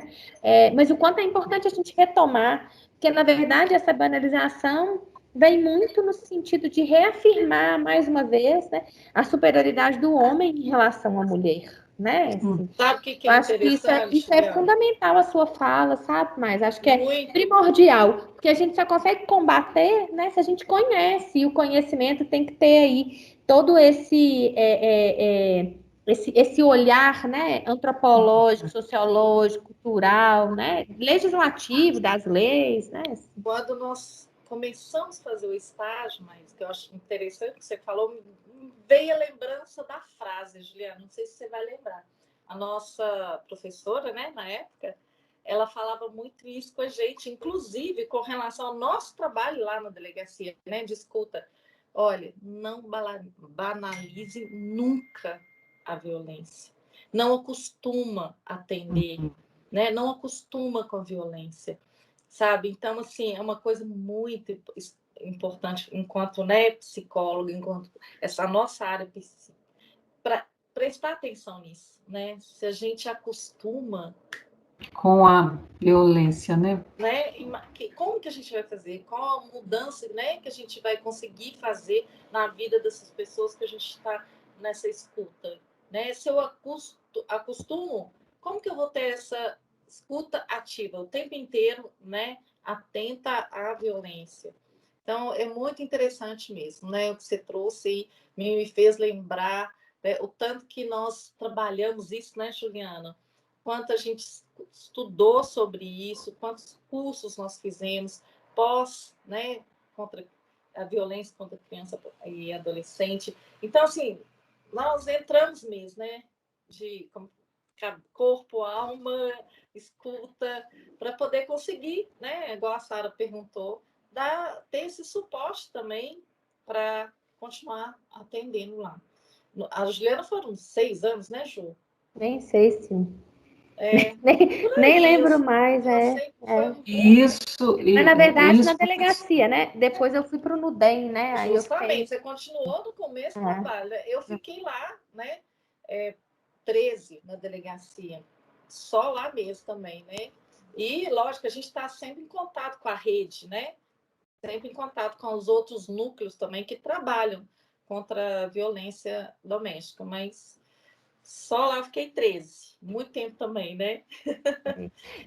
mas o quanto é importante a gente retomar, porque na verdade essa banalização vem muito no sentido de reafirmar mais uma vez, né, a superioridade do homem em relação à mulher. Né? Assim, sabe o que eu é acho que isso é interessante? fundamental a sua fala, sabe? Mas acho que é primordial, porque a gente só consegue combater, né, se a gente conhece, e o conhecimento tem que ter aí todo esse olhar, né, antropológico, sociológico, cultural, né, legislativo das leis, né? Quando nós começamos a fazer o estágio, mas que eu acho interessante que você falou, veio a lembrança da frase, Juliana, não sei se você vai lembrar. A nossa professora, né, na época, ela falava muito isso com a gente, inclusive com relação ao nosso trabalho lá na delegacia, né, de escuta. Olha, não banalize nunca a violência. Não acostuma a atender, né? Não acostuma com a violência, sabe? Então, assim, é uma coisa muito importante enquanto, né, psicóloga, enquanto essa nossa área para prestar atenção nisso, né? Se a gente acostuma com a violência, né? Como que a gente vai fazer? Qual a mudança, né, que a gente vai conseguir fazer na vida dessas pessoas que a gente está nessa escuta, né? Se eu acostumo, como que eu vou ter essa escuta ativa o tempo inteiro, né, atenta à violência? Então, é muito interessante mesmo, né, o que você trouxe aí, me fez lembrar, né, o tanto que nós trabalhamos isso, né, Juliana? Quanto a gente estudou sobre isso, quantos cursos nós fizemos pós, né, contra a violência contra criança e adolescente. Então, assim, nós entramos mesmo, né, de corpo, alma, escuta, para poder conseguir, né, igual a Sara perguntou, ter esse suporte também para continuar atendendo lá. A Juliana foram 6 anos, né, Ju? Nem sei, sim. Nem lembro mais, Isso. Mas, na verdade, na delegacia, né? Depois eu fui para o Nudem, né? Aí justamente, você continuou no começo do trabalho. Eu fiquei lá, né? 13 na delegacia. Só lá mesmo também, né? E, lógico, a gente está sempre em contato com a rede, né? Sempre em contato com os outros núcleos também que trabalham contra a violência doméstica, mas só lá fiquei 13. Muito tempo também, né?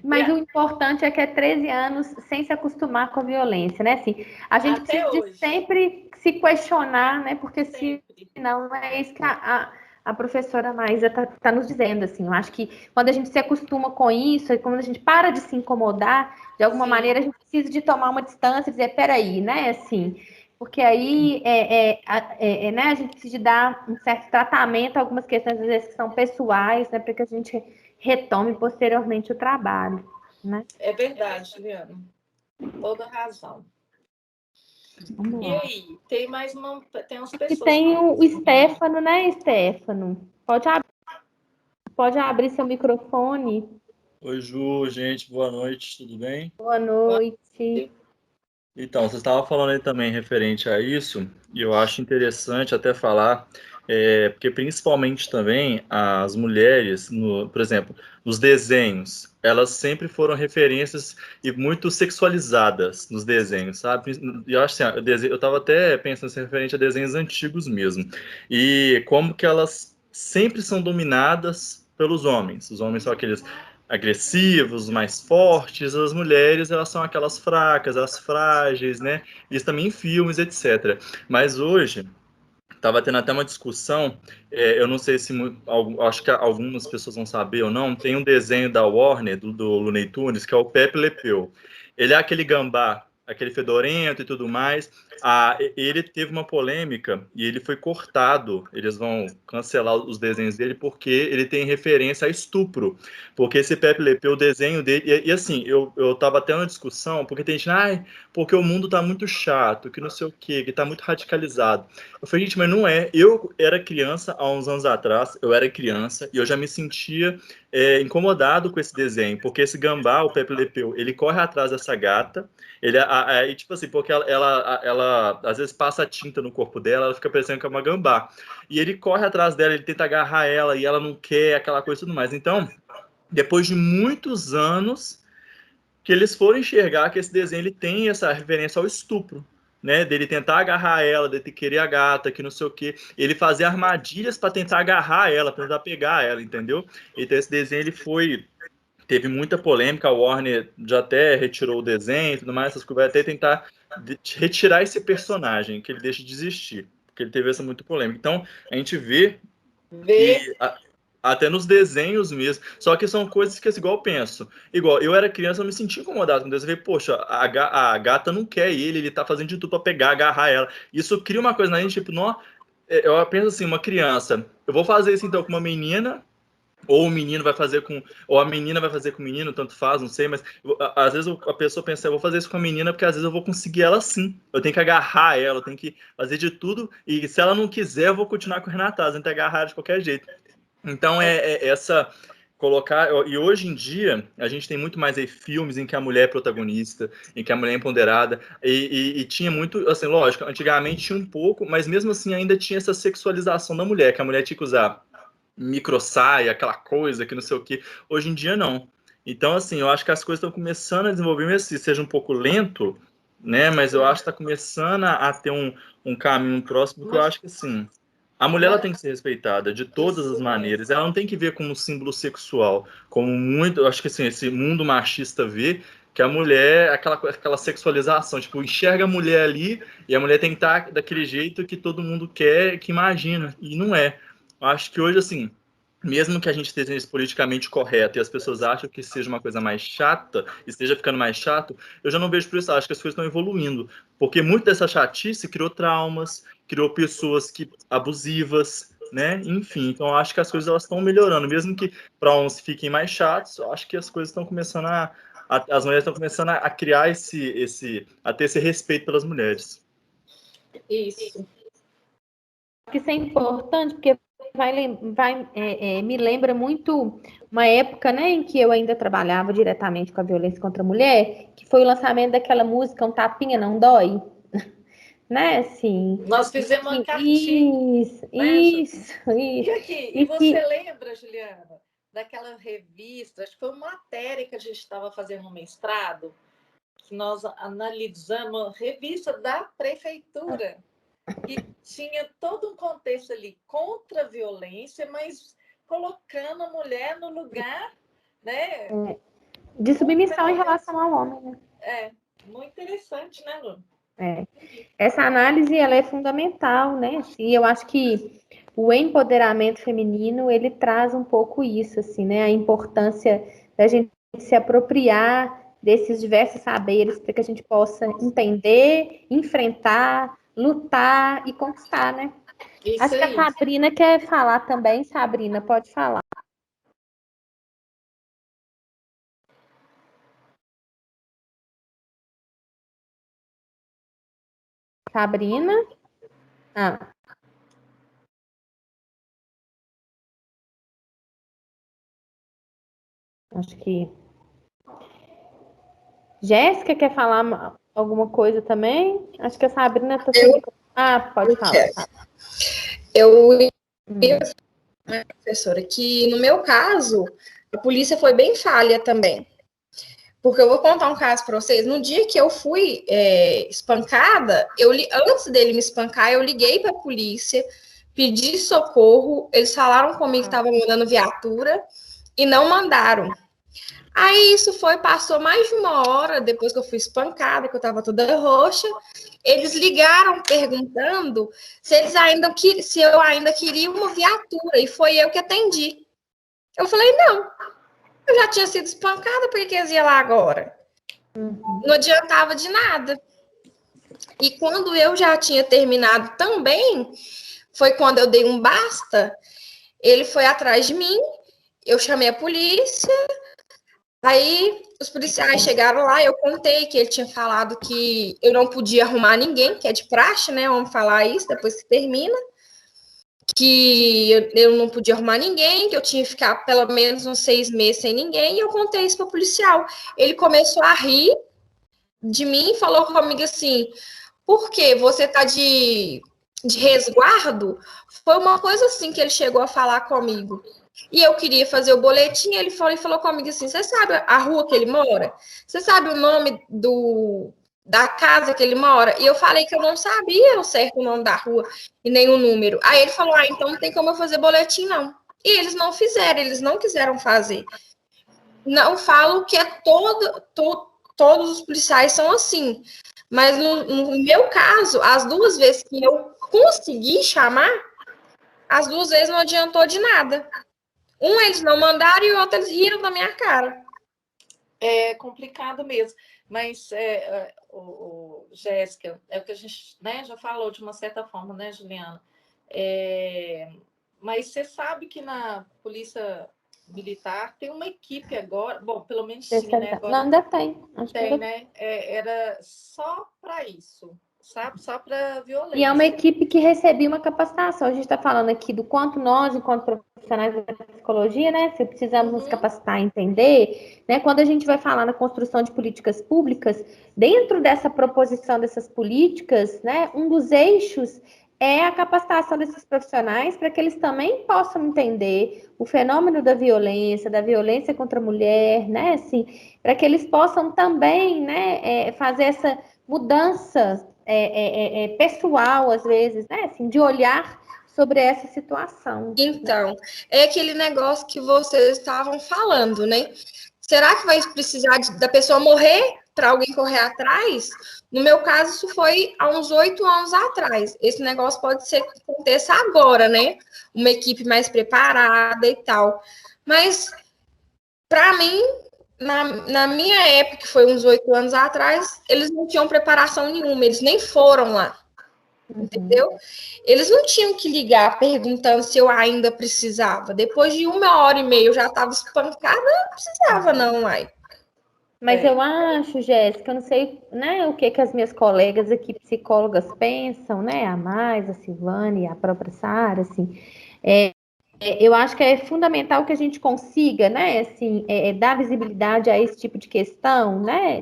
Mas o importante é que é 13 anos sem se acostumar com a violência, né? Assim, a gente Até precisa hoje. de sempre se questionar, né? Porque Sempre. senão é isso que a professora Maísa tá nos dizendo, assim. Eu acho que quando a gente se acostuma com isso, e quando a gente para de se incomodar, de alguma maneira a gente precisa de tomar uma distância e dizer, peraí, né? Assim, porque aí né, a gente precisa de dar um certo tratamento a algumas questões, às vezes, que são pessoais, né? Para que a gente retome posteriormente o trabalho, né? É verdade, Juliana. Toda razão. Vamos e lá. aí, tem mais tem umas pessoas. E tem o Stefano, né, Stefano? Pode abrir seu microfone. Oi, Ju, gente, boa noite, tudo bem? Boa noite. Então, você estava falando aí também referente a isso, e eu acho interessante até falar, porque principalmente também as mulheres, por exemplo, nos desenhos, elas sempre foram referências e muito sexualizadas nos desenhos, sabe? E eu acho assim, eu estava até pensando assim, referente a desenhos antigos mesmo, e como que elas sempre são dominadas pelos homens. Os homens são aqueles agressivos, mais fortes, as mulheres elas são aquelas fracas, as frágeis, né? Isso também em filmes, etc. Mas hoje estava tendo até uma discussão, eu não sei se acho que algumas pessoas vão saber ou não. Tem um desenho da Warner do Looney Tunes que é o Pepe Le Pew. Ele é aquele gambá aquele fedorento e tudo mais. Ele teve uma polêmica e ele foi cortado. Eles vão cancelar os desenhos dele porque ele tem referência a estupro. Porque esse Pepe Le Pew, o desenho dele... E assim, eu tava até numa discussão, porque tem gente, porque o mundo tá muito chato, que não sei o quê, que tá muito radicalizado. Eu falei, gente, mas não é. Eu era criança há uns anos atrás, eu era criança, e eu já me sentia incomodado com esse desenho, porque esse gambá, o Pepe Le Pew, ele corre atrás dessa gata, e tipo assim, porque ela às vezes passa tinta no corpo dela, ela fica parecendo que é uma gambá. E ele corre atrás dela, ele tenta agarrar ela, e ela não quer, aquela coisa e tudo mais. Então, depois de muitos anos, que eles foram enxergar que esse desenho ele tem essa referência ao estupro, né? Dele tentar agarrar ela, dele querer a gata, que não sei o quê. Ele fazer armadilhas para tentar agarrar ela, para tentar pegar ela, entendeu? Então esse desenho ele teve muita polêmica, a Warner já até retirou o desenho e tudo mais, essas coisas, vai até tentar retirar esse personagem, que ele deixe de existir, porque ele teve essa muita polêmica. Então, a gente vê que... Até nos desenhos mesmo. Só que são coisas que, igual eu penso. Igual, eu era criança, eu me sentia incomodado com Deus. Eu falei, poxa, a gata não quer ele tá fazendo de tudo pra pegar, agarrar ela. Isso cria uma coisa na gente, tipo, não, eu penso assim, uma criança, eu vou fazer isso então com uma menina, ou o menino vai fazer com... Ou a menina vai fazer com o menino, tanto faz, não sei, mas às vezes a pessoa pensa, eu vou fazer isso com a menina porque às vezes eu vou conseguir ela sim. Eu tenho que agarrar ela, eu tenho que fazer de tudo, e se ela não quiser, eu vou continuar correndo atrás, eu tenho que agarrar ela de qualquer jeito. Então, essa colocar... E hoje em dia, a gente tem muito mais filmes em que a mulher é protagonista, em que a mulher é empoderada, e tinha muito... Assim, lógico, antigamente tinha um pouco, mas mesmo assim ainda tinha essa sexualização da mulher, que a mulher tinha que usar micro saia, aquela coisa, que não sei o quê. Hoje em dia, não. Então, assim, eu acho que as coisas estão começando a desenvolver, mesmo se seja um pouco lento, né? Mas eu acho que está começando a ter um caminho próximo, porque eu acho que, assim... A mulher ela tem que ser respeitada de todas as maneiras. Ela não tem que ver como um símbolo sexual, como muito, eu acho que assim, esse mundo machista vê que a mulher é aquela sexualização, tipo, enxerga a mulher ali e a mulher tem que estar daquele jeito que todo mundo quer, que imagina, e não é. Eu acho que hoje, assim, mesmo que a gente esteja isso politicamente correto e as pessoas acham que seja uma coisa mais chata, esteja ficando mais chato, eu já não vejo por isso, acho que as coisas estão evoluindo, porque muito dessa chatice criou traumas, criou pessoas abusivas, né? Enfim, então eu acho que as coisas elas estão melhorando, mesmo que para uns fiquem mais chatos, eu acho que as coisas estão começando as mulheres estão começando a criar a ter esse respeito pelas mulheres. Isso. Isso é importante, porque me lembra muito uma época, né, em que eu ainda trabalhava diretamente com a violência contra a mulher, que foi o lançamento daquela música Um Tapinha Não Dói, né, assim. Nós fizemos uma cartinha. Isso. E você lembra, Juliana, daquela revista, acho que foi uma matéria que a gente estava fazendo no mestrado, que nós analisamos a revista da prefeitura, que tinha todo um contexto ali contra a violência, mas colocando a mulher no lugar, né? De submissão em relação ao homem, né? Muito interessante, né, Lu? Essa análise, ela é fundamental, né? E eu acho que o empoderamento feminino, ele traz um pouco isso, assim, né? A importância da gente se apropriar desses diversos saberes para que a gente possa entender, enfrentar, lutar e conquistar, né? Isso acho que a Sabrina quer falar também. Sabrina, pode falar. Sabrina? Acho que... Jéssica quer falar alguma coisa também? Acho que a Sabrina está... pode falar. Professora, que no meu caso, a polícia foi bem falha também. Porque eu vou contar um caso para vocês. No dia que eu fui espancada, antes dele me espancar, eu liguei para a polícia, pedi socorro, eles falaram comigo que estavam mandando viatura e não mandaram. Aí isso passou mais de uma hora depois que eu fui espancada, que eu estava toda roxa. Eles ligaram perguntando se eu ainda queria uma viatura, e foi eu que atendi. Eu falei, não, eu já tinha sido espancada, por que eles iam lá agora? Não adiantava de nada. E quando eu já tinha terminado também, foi quando eu dei um basta, ele foi atrás de mim, eu chamei a polícia, aí os policiais chegaram lá, eu contei que ele tinha falado que eu não podia arrumar ninguém, que é de praxe, né, vamos falar isso depois que termina, que eu não podia arrumar ninguém, que eu tinha que ficar pelo menos uns 6 meses sem ninguém, e eu contei isso para o policial. Ele começou a rir de mim e falou comigo assim, por quê? Você tá de resguardo? Foi uma coisa assim que ele chegou a falar comigo. E eu queria fazer o boletim, ele falou comigo assim, você sabe a rua que ele mora? Você sabe o nome da casa que ele mora? E eu falei que eu não sabia o certo o nome da rua e nem o número. Aí ele falou, então não tem como eu fazer boletim, não. E eles não fizeram, eles não quiseram fazer. Não falo que é todos os policiais são assim, mas no meu caso, as 2 vezes que eu consegui chamar, as 2 vezes não adiantou de nada. Um eles não mandaram e o outro eles riram da minha cara. É complicado mesmo, mas Jéssica, é o que a gente, né, já falou de uma certa forma, né, Juliana? Mas você sabe que na Polícia Militar tem uma equipe agora, bom, pelo menos tinha, né? Agora não, ainda tem. tem, né? Era só para isso, sabe? Só para violência. E é uma equipe que recebia uma capacitação. A gente está falando aqui do quanto nós, enquanto profissionais da psicologia, né, se precisamos nos capacitar a entender, né, quando a gente vai falar na construção de políticas públicas, dentro dessa proposição dessas políticas, né, um dos eixos é a capacitação desses profissionais para que eles também possam entender o fenômeno da violência contra a mulher, né, assim, para que eles possam também, né, fazer essa mudança pessoal, às vezes, né, assim, de olhar sobre essa situação. Então, é aquele negócio que vocês estavam falando, né? Será que vai precisar da pessoa morrer para alguém correr atrás? No meu caso, isso foi há uns 8 anos atrás. Esse negócio pode ser que aconteça agora, né? Uma equipe mais preparada e tal. Mas, para mim, na minha época, que foi uns 8 anos atrás, eles não tinham preparação nenhuma, eles nem foram lá. Entendeu? Eles não tinham que ligar perguntando se eu ainda precisava. Depois de 1h30 eu já estava espancada, não precisava, não, ai. Mas eu acho, Jéssica, eu não sei, né, o que as minhas colegas aqui, psicólogas, pensam, né? A Mais, a Silvane, a própria Sara, assim. Eu acho que é fundamental que a gente consiga, né, assim, dar visibilidade a esse tipo de questão, né,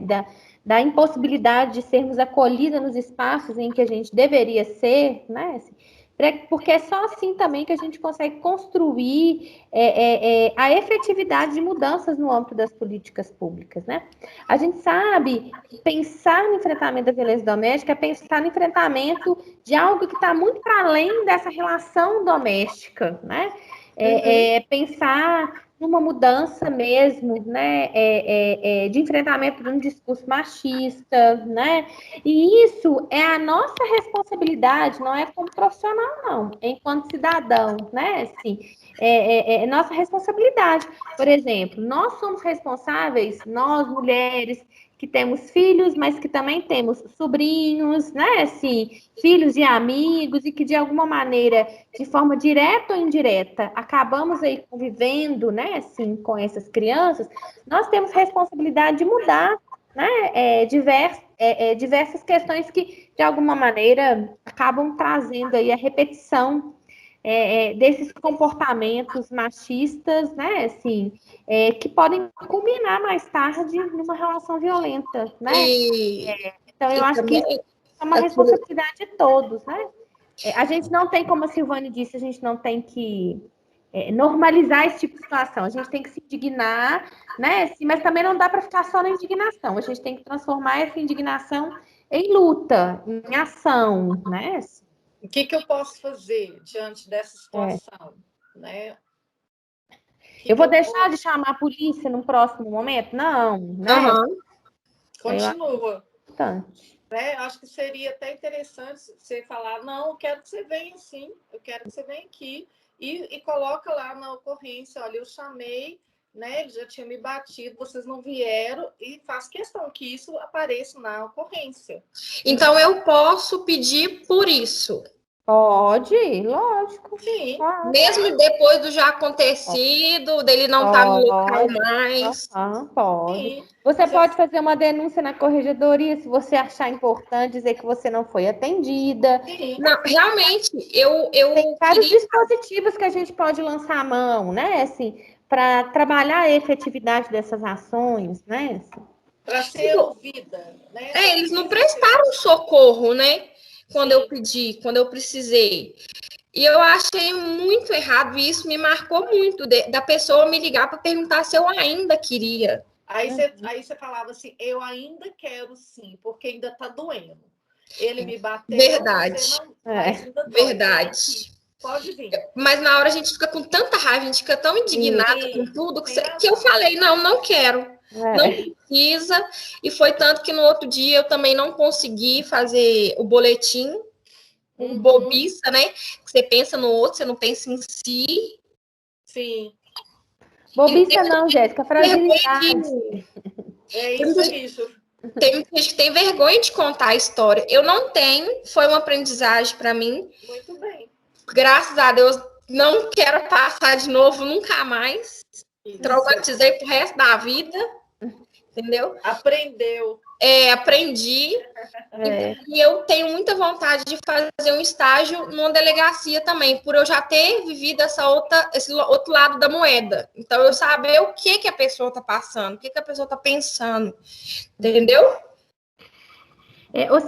da impossibilidade de sermos acolhidas nos espaços em que a gente deveria ser, né, assim, porque é só assim também que a gente consegue construir a efetividade de mudanças no âmbito das políticas públicas, né? A gente sabe que pensar no enfrentamento da violência doméstica é pensar no enfrentamento de algo que está muito para além dessa relação doméstica, né? Pensar numa mudança mesmo, né, de enfrentamento de um discurso machista, né, e isso é a nossa responsabilidade, não é como profissional, não, enquanto cidadão, né, assim, é nossa responsabilidade. Por exemplo, nós somos responsáveis, nós mulheres, que temos filhos, mas que também temos sobrinhos, né, assim, filhos de amigos, e que de alguma maneira, de forma direta ou indireta, acabamos aí convivendo, né, assim, com essas crianças, nós temos responsabilidade de mudar, né, diversas questões que, de alguma maneira, acabam trazendo aí a repetição desses comportamentos machistas, né, assim, que podem culminar mais tarde numa relação violenta, né? Então, eu acho que isso é uma responsabilidade de todos, né? A gente não tem, como a Silvane disse, a gente não tem que normalizar esse tipo de situação. A gente tem que se indignar, né? Assim, mas também não dá para ficar só na indignação. A gente tem que transformar essa indignação em luta, em ação, né? O que eu posso fazer diante dessa situação, né? Eu vou deixar de chamar a polícia no próximo momento? Não, né? Continua. Né? Acho que seria até interessante você falar, não, eu quero que você venha sim, eu quero que você venha aqui e coloca lá na ocorrência, olha, eu chamei né? Ele já tinha me batido, vocês não vieram e faz questão que isso apareça na ocorrência. Então, eu posso pedir por isso. Pode, lógico. Sim. Pode. Mesmo depois do já acontecido, dele não estar no local mais. Pode. Sim. Você pode fazer uma denúncia na corregedoria se você achar importante dizer que você não foi atendida. Sim. Não, realmente, eu Tem vários queria... dispositivos que a gente pode lançar a mão, né? Assim, para trabalhar a efetividade dessas ações, né? Para ser ouvida, né? Eles não prestaram socorro, né? Quando eu pedi, quando eu precisei. E eu achei muito errado, e isso me marcou muito, da pessoa me ligar para perguntar se eu ainda queria. Aí você falava assim, eu ainda quero sim, porque ainda tá doendo. Ele me bateu, Verdade. você não, mas ainda dói. Verdade. Pode vir. Mas na hora a gente fica com tanta raiva, a gente fica tão indignada Sim, com tudo, tem que eu razão. falei, não quero. Não precisa. E foi tanto que no outro dia eu também não consegui fazer o boletim, bobiça, né? Você pensa no outro, você não pensa em si. Sim. Bobiça não, Jéssica, fragilidade. É isso aí, Ju. Tem muita gente que tem vergonha de contar a história. Eu não tenho, foi uma aprendizagem para mim. Muito bem. Graças a Deus, não quero passar de novo nunca mais. Isso. Traumatizei pro resto da vida. Entendeu? Aprendeu. Aprendi. E eu tenho muita vontade de fazer um estágio numa delegacia também, por eu já ter vivido esse outro lado da moeda. Então, eu saber o que a pessoa está passando, o que a pessoa está pensando. Entendeu?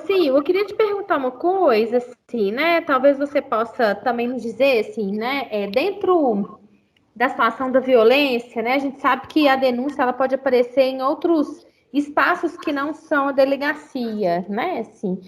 Sil, eu queria te perguntar uma coisa, assim, né? Talvez você possa também nos dizer, assim, né? Dentro da situação da violência, né? A gente sabe que a denúncia ela pode aparecer em outros espaços que não são a delegacia, né? Assim,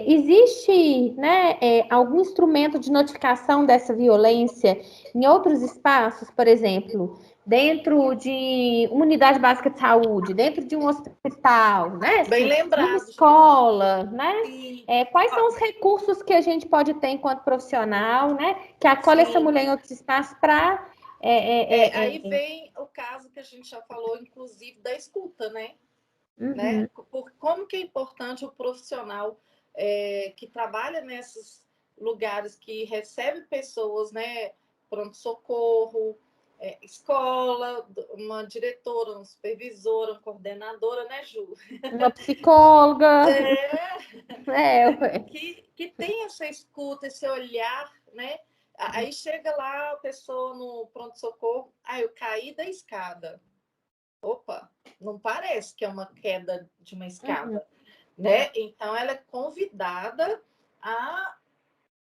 existe, né, algum instrumento de notificação dessa violência em outros espaços, por exemplo, dentro de uma unidade básica de saúde, dentro de um hospital, né? Assim, Bem lembrado. Uma escola, né? Sim. Quais são os recursos que a gente pode ter enquanto profissional, né? Que acolhe essa mulher em outros espaços para aí vem o caso que a gente já falou, inclusive, da escuta, né? Né? Como que é importante o profissional que trabalha nesses lugares que recebe pessoas, né? Pronto-socorro, escola, uma diretora, uma supervisora, uma coordenadora, né, Ju? Uma psicóloga. Que tem essa escuta, esse olhar, né? Aí chega lá a pessoa no pronto-socorro, eu caí da escada. Opa, não parece que é uma queda de uma escada, né? Então, ela é convidada a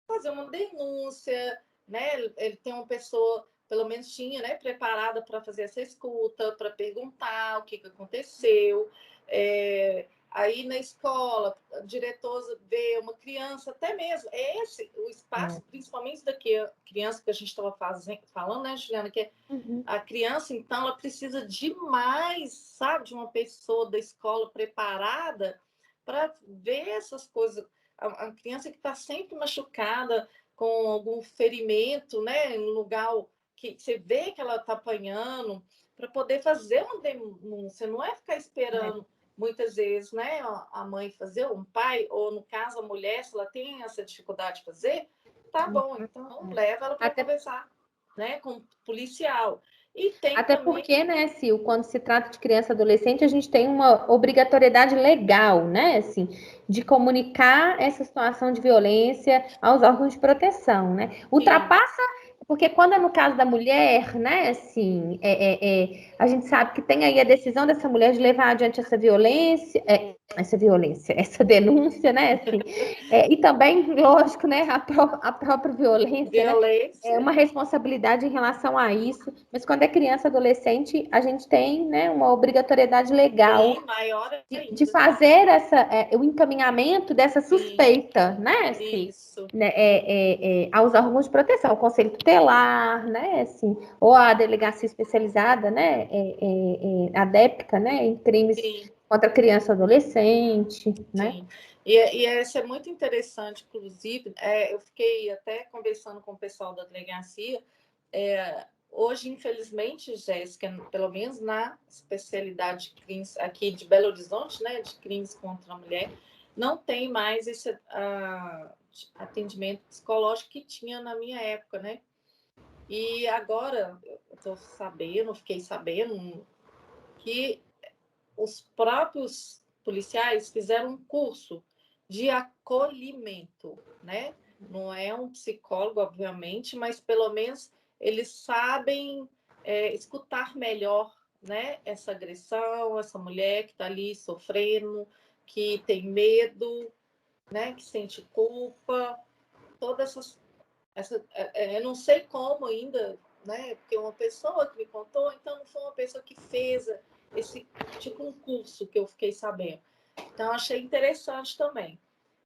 fazer uma denúncia, né? Ele tem uma pessoa, pelo menos tinha, né, preparada para fazer essa escuta, para perguntar o que aconteceu. Aí na escola, a diretora vê uma criança, até mesmo, esse o espaço, principalmente daqui, a criança que a gente estava falando, né, Juliana, que a criança, então, ela precisa demais, sabe, de uma pessoa da escola preparada para ver essas coisas. A criança que está sempre machucada, com algum ferimento, né, em um lugar que você vê que ela está apanhando, para poder fazer uma denúncia, não é ficar esperando muitas vezes, né, a mãe fazer, um pai, ou no caso a mulher, se ela tem essa dificuldade de fazer, tá bom, então leva ela para conversar, né, com o policial. E tem Até também... porque, né, Sil, quando se trata de criança e adolescente, a gente tem uma obrigatoriedade legal, né, assim, de comunicar essa situação de violência aos órgãos de proteção, né? Ultrapassa, porque quando é no caso da mulher, né, assim, a gente sabe que tem aí a decisão dessa mulher de levar adiante essa violência, essa denúncia, né, assim, e também, lógico, né, a própria violência, né, é uma responsabilidade em relação a isso, mas quando é criança, adolescente, a gente tem, né, uma obrigatoriedade legal de fazer o encaminhamento dessa suspeita, né, assim, aos órgãos de proteção, o Conselho Tutelar, né, assim, ou a delegacia especializada, né, a DEPCA, né, em crimes contra criança e adolescente, né. Sim. E isso é muito interessante, inclusive, eu fiquei até conversando com o pessoal da delegacia, hoje, infelizmente, Jéssica, pelo menos na especialidade de crimes aqui de Belo Horizonte, né, de crimes contra a mulher, não tem mais esse atendimento psicológico que tinha na minha época, né? E agora eu fiquei sabendo que os próprios policiais fizeram um curso de acolhimento, né? Não é um psicólogo, obviamente, mas pelo menos eles sabem escutar melhor, né? Essa agressão, essa mulher que está ali sofrendo, que tem medo, né? Que sente culpa, todas eu não sei como ainda, né? Porque uma pessoa que me contou, então não foi uma pessoa que fez esse tipo um curso que eu fiquei sabendo. Então achei interessante também.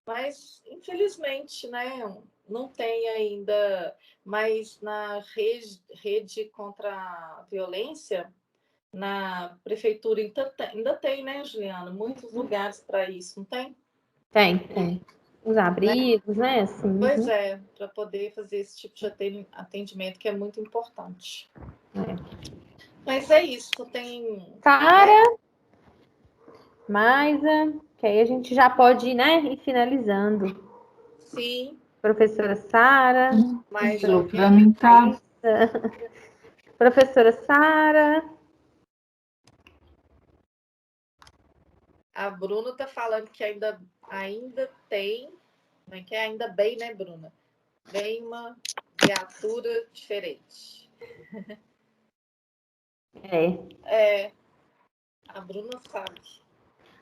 Mas infelizmente, né? Não tem ainda, mas na rede contra a violência, na prefeitura ainda tem, né, Juliana? Muitos lugares para isso, não tem? Tem. Os abrigos, né? Assim, Pois é, para poder fazer esse tipo de atendimento que é muito importante. Mas é isso, tem. Sara, Maisa, que aí a gente já pode, né, ir finalizando. Sim. Professora Sara. Mais para mim tá. Professora Sara. A Bruna está falando que ainda tem, como é que é? Ainda bem, né, Bruna? Bem uma viatura diferente. A Bruna sabe.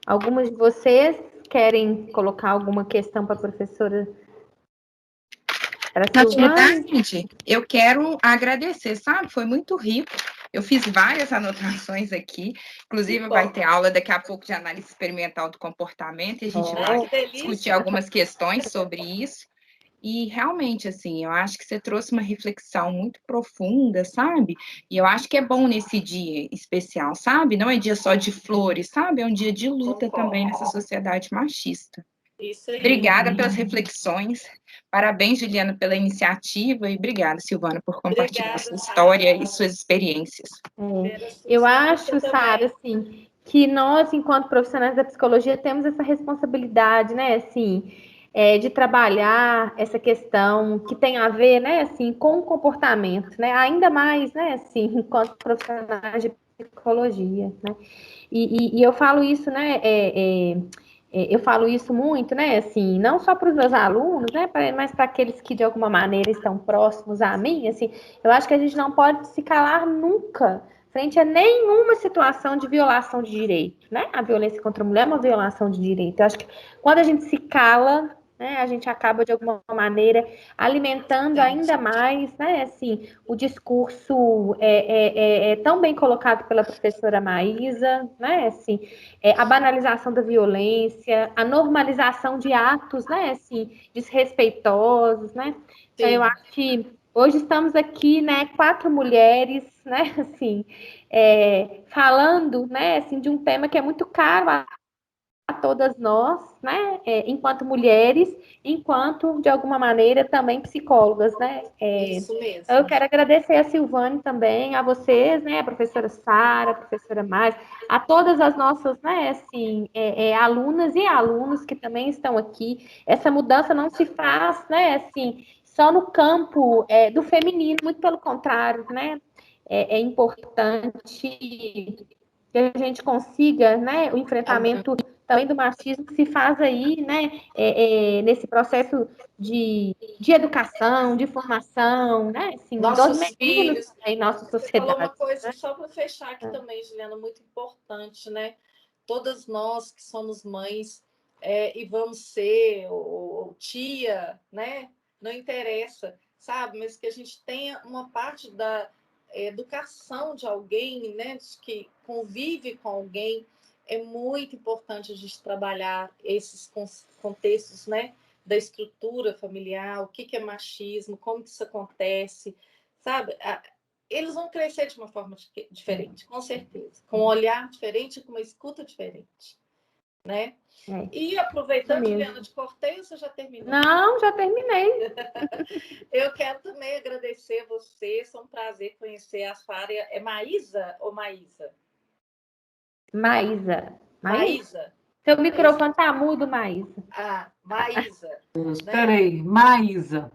Algumas de vocês querem colocar alguma questão para a professora? Na verdade, eu quero agradecer, sabe? Foi muito rico. Eu fiz várias anotações aqui. Inclusive, vai ter aula daqui a pouco de análise experimental do comportamento e a gente vai discutir algumas questões sobre isso. E realmente, assim, eu acho que você trouxe uma reflexão muito profunda, sabe? E eu acho que é bom nesse dia especial, sabe? Não é dia só de flores, sabe? É um dia de luta também nessa sociedade machista. Isso aí. Obrigada pelas reflexões. Parabéns, Juliana, pela iniciativa. E obrigada, Silvana, por compartilhar sua história e suas experiências. Eu acho, Sara, assim, que nós, enquanto profissionais da psicologia, temos essa responsabilidade, né, assim, de trabalhar essa questão que tem a ver, né, assim, com o comportamento, né, ainda mais, né, assim, enquanto profissionais de psicologia, né, e eu falo isso, né, eu falo isso muito, né, assim, não só para os meus alunos, né, mas para aqueles que de alguma maneira estão próximos a mim, assim, eu acho que a gente não pode se calar nunca frente a nenhuma situação de violação de direito, né? A violência contra a mulher é uma violação de direito. Eu acho que quando a gente se cala, né, a gente acaba de alguma maneira alimentando ainda mais, né, assim, o discurso tão bem colocado pela professora Maísa, né, assim, a banalização da violência, a normalização de atos, né, assim, desrespeitosos, né? Então, eu acho que hoje estamos aqui, né, 4 mulheres, né, assim, falando, né, assim, de um tema que é muito caro a todas nós, né, enquanto mulheres, enquanto, de alguma maneira, também psicólogas, né. Isso mesmo. Eu quero agradecer a Silvane também, a vocês, né, a professora Sara, a professora Mais, a todas as nossas, né, assim, alunas e alunos que também estão aqui. Essa mudança não se faz, né, assim, só no campo do feminino, muito pelo contrário, né, é importante que a gente consiga, né, o enfrentamento também do machismo que se faz aí, né, nesse processo de educação, de formação, né, assim, nossos filhos, em nossa sociedade. Você falou uma coisa, só para fechar aqui também, Juliana, muito importante, né? Todas nós que somos mães e vamos ser, ou tia, né? Não interessa, sabe? Mas que a gente tenha uma parte da educação de alguém, né? Que convive com alguém, é muito importante a gente trabalhar esses contextos, né? Da estrutura familiar, o que é machismo, como que isso acontece, sabe? Eles vão crescer de uma forma diferente, com certeza, com um olhar diferente, com uma escuta diferente. né? É. E aproveitando, Mesmo. Juliana, te cortei ou você já terminou? Não, já terminei. Eu quero também agradecer você, foi um prazer conhecer a sua área. É Maísa ou Maísa? Maísa. Maísa. Seu microfone tá mudo, Maísa. Ah, Maísa. Espera aí, Maísa.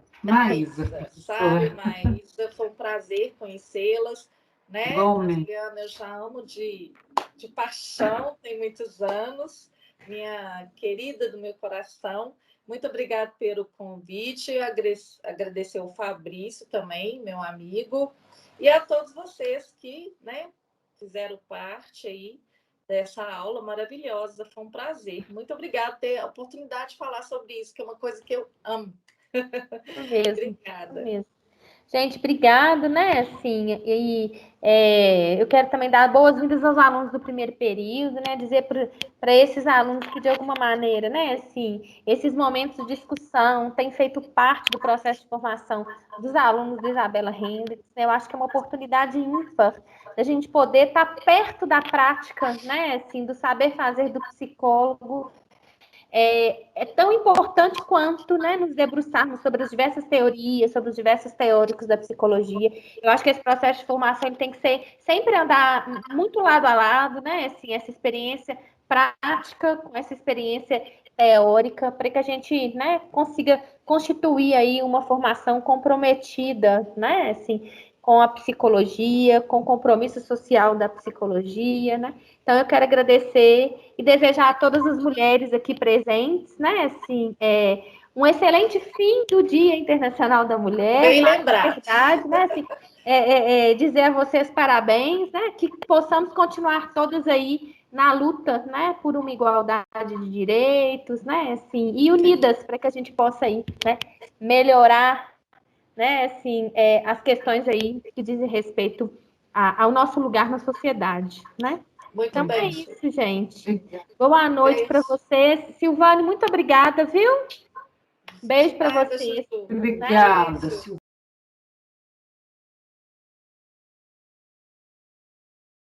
Sara e Maísa, foi um prazer conhecê-las, né? Bom, A Juliana eu já amo de paixão, tem muitos anos, minha querida do meu coração. Muito obrigada pelo convite, agradecer o Fabrício também, meu amigo, e a todos vocês que, né, fizeram parte aí dessa aula maravilhosa, foi um prazer. Muito obrigada por ter a oportunidade de falar sobre isso, que é uma coisa que eu amo. Obrigada. Mesmo. Gente, obrigado, né? Assim, eu quero também dar boas-vindas aos alunos do primeiro período, né? Dizer para esses alunos que, de alguma maneira, né? Assim, esses momentos de discussão têm feito parte do processo de formação dos alunos da Isabela Hendricks. Né? Eu acho que é uma oportunidade ímpar da gente poder estar perto da prática, né? Assim, do saber fazer do psicólogo. É tão importante quanto, né, nos debruçarmos sobre as diversas teorias, sobre os diversos teóricos da psicologia. Eu acho que esse processo de formação ele tem que sempre andar muito lado a lado, né? Assim, essa experiência prática com essa experiência teórica, para que a gente, né, consiga constituir aí uma formação comprometida, né? Assim, com a psicologia, com o compromisso social da psicologia, né? Então, eu quero agradecer e desejar a todas as mulheres aqui presentes, né, assim, um excelente fim do Dia Internacional da Mulher. Bem lembrado. Verdade, né, assim, dizer a vocês parabéns, né, que possamos continuar todas aí na luta, né, por uma igualdade de direitos, né, assim, e unidas para que a gente possa aí, né, melhorar, né, assim, as questões aí que dizem respeito ao nosso lugar na sociedade, né? Muito Então bem. é isso, gente. Boa noite para vocês. Silvane, muito obrigada, viu? Beijo para vocês. Obrigada, Silvana.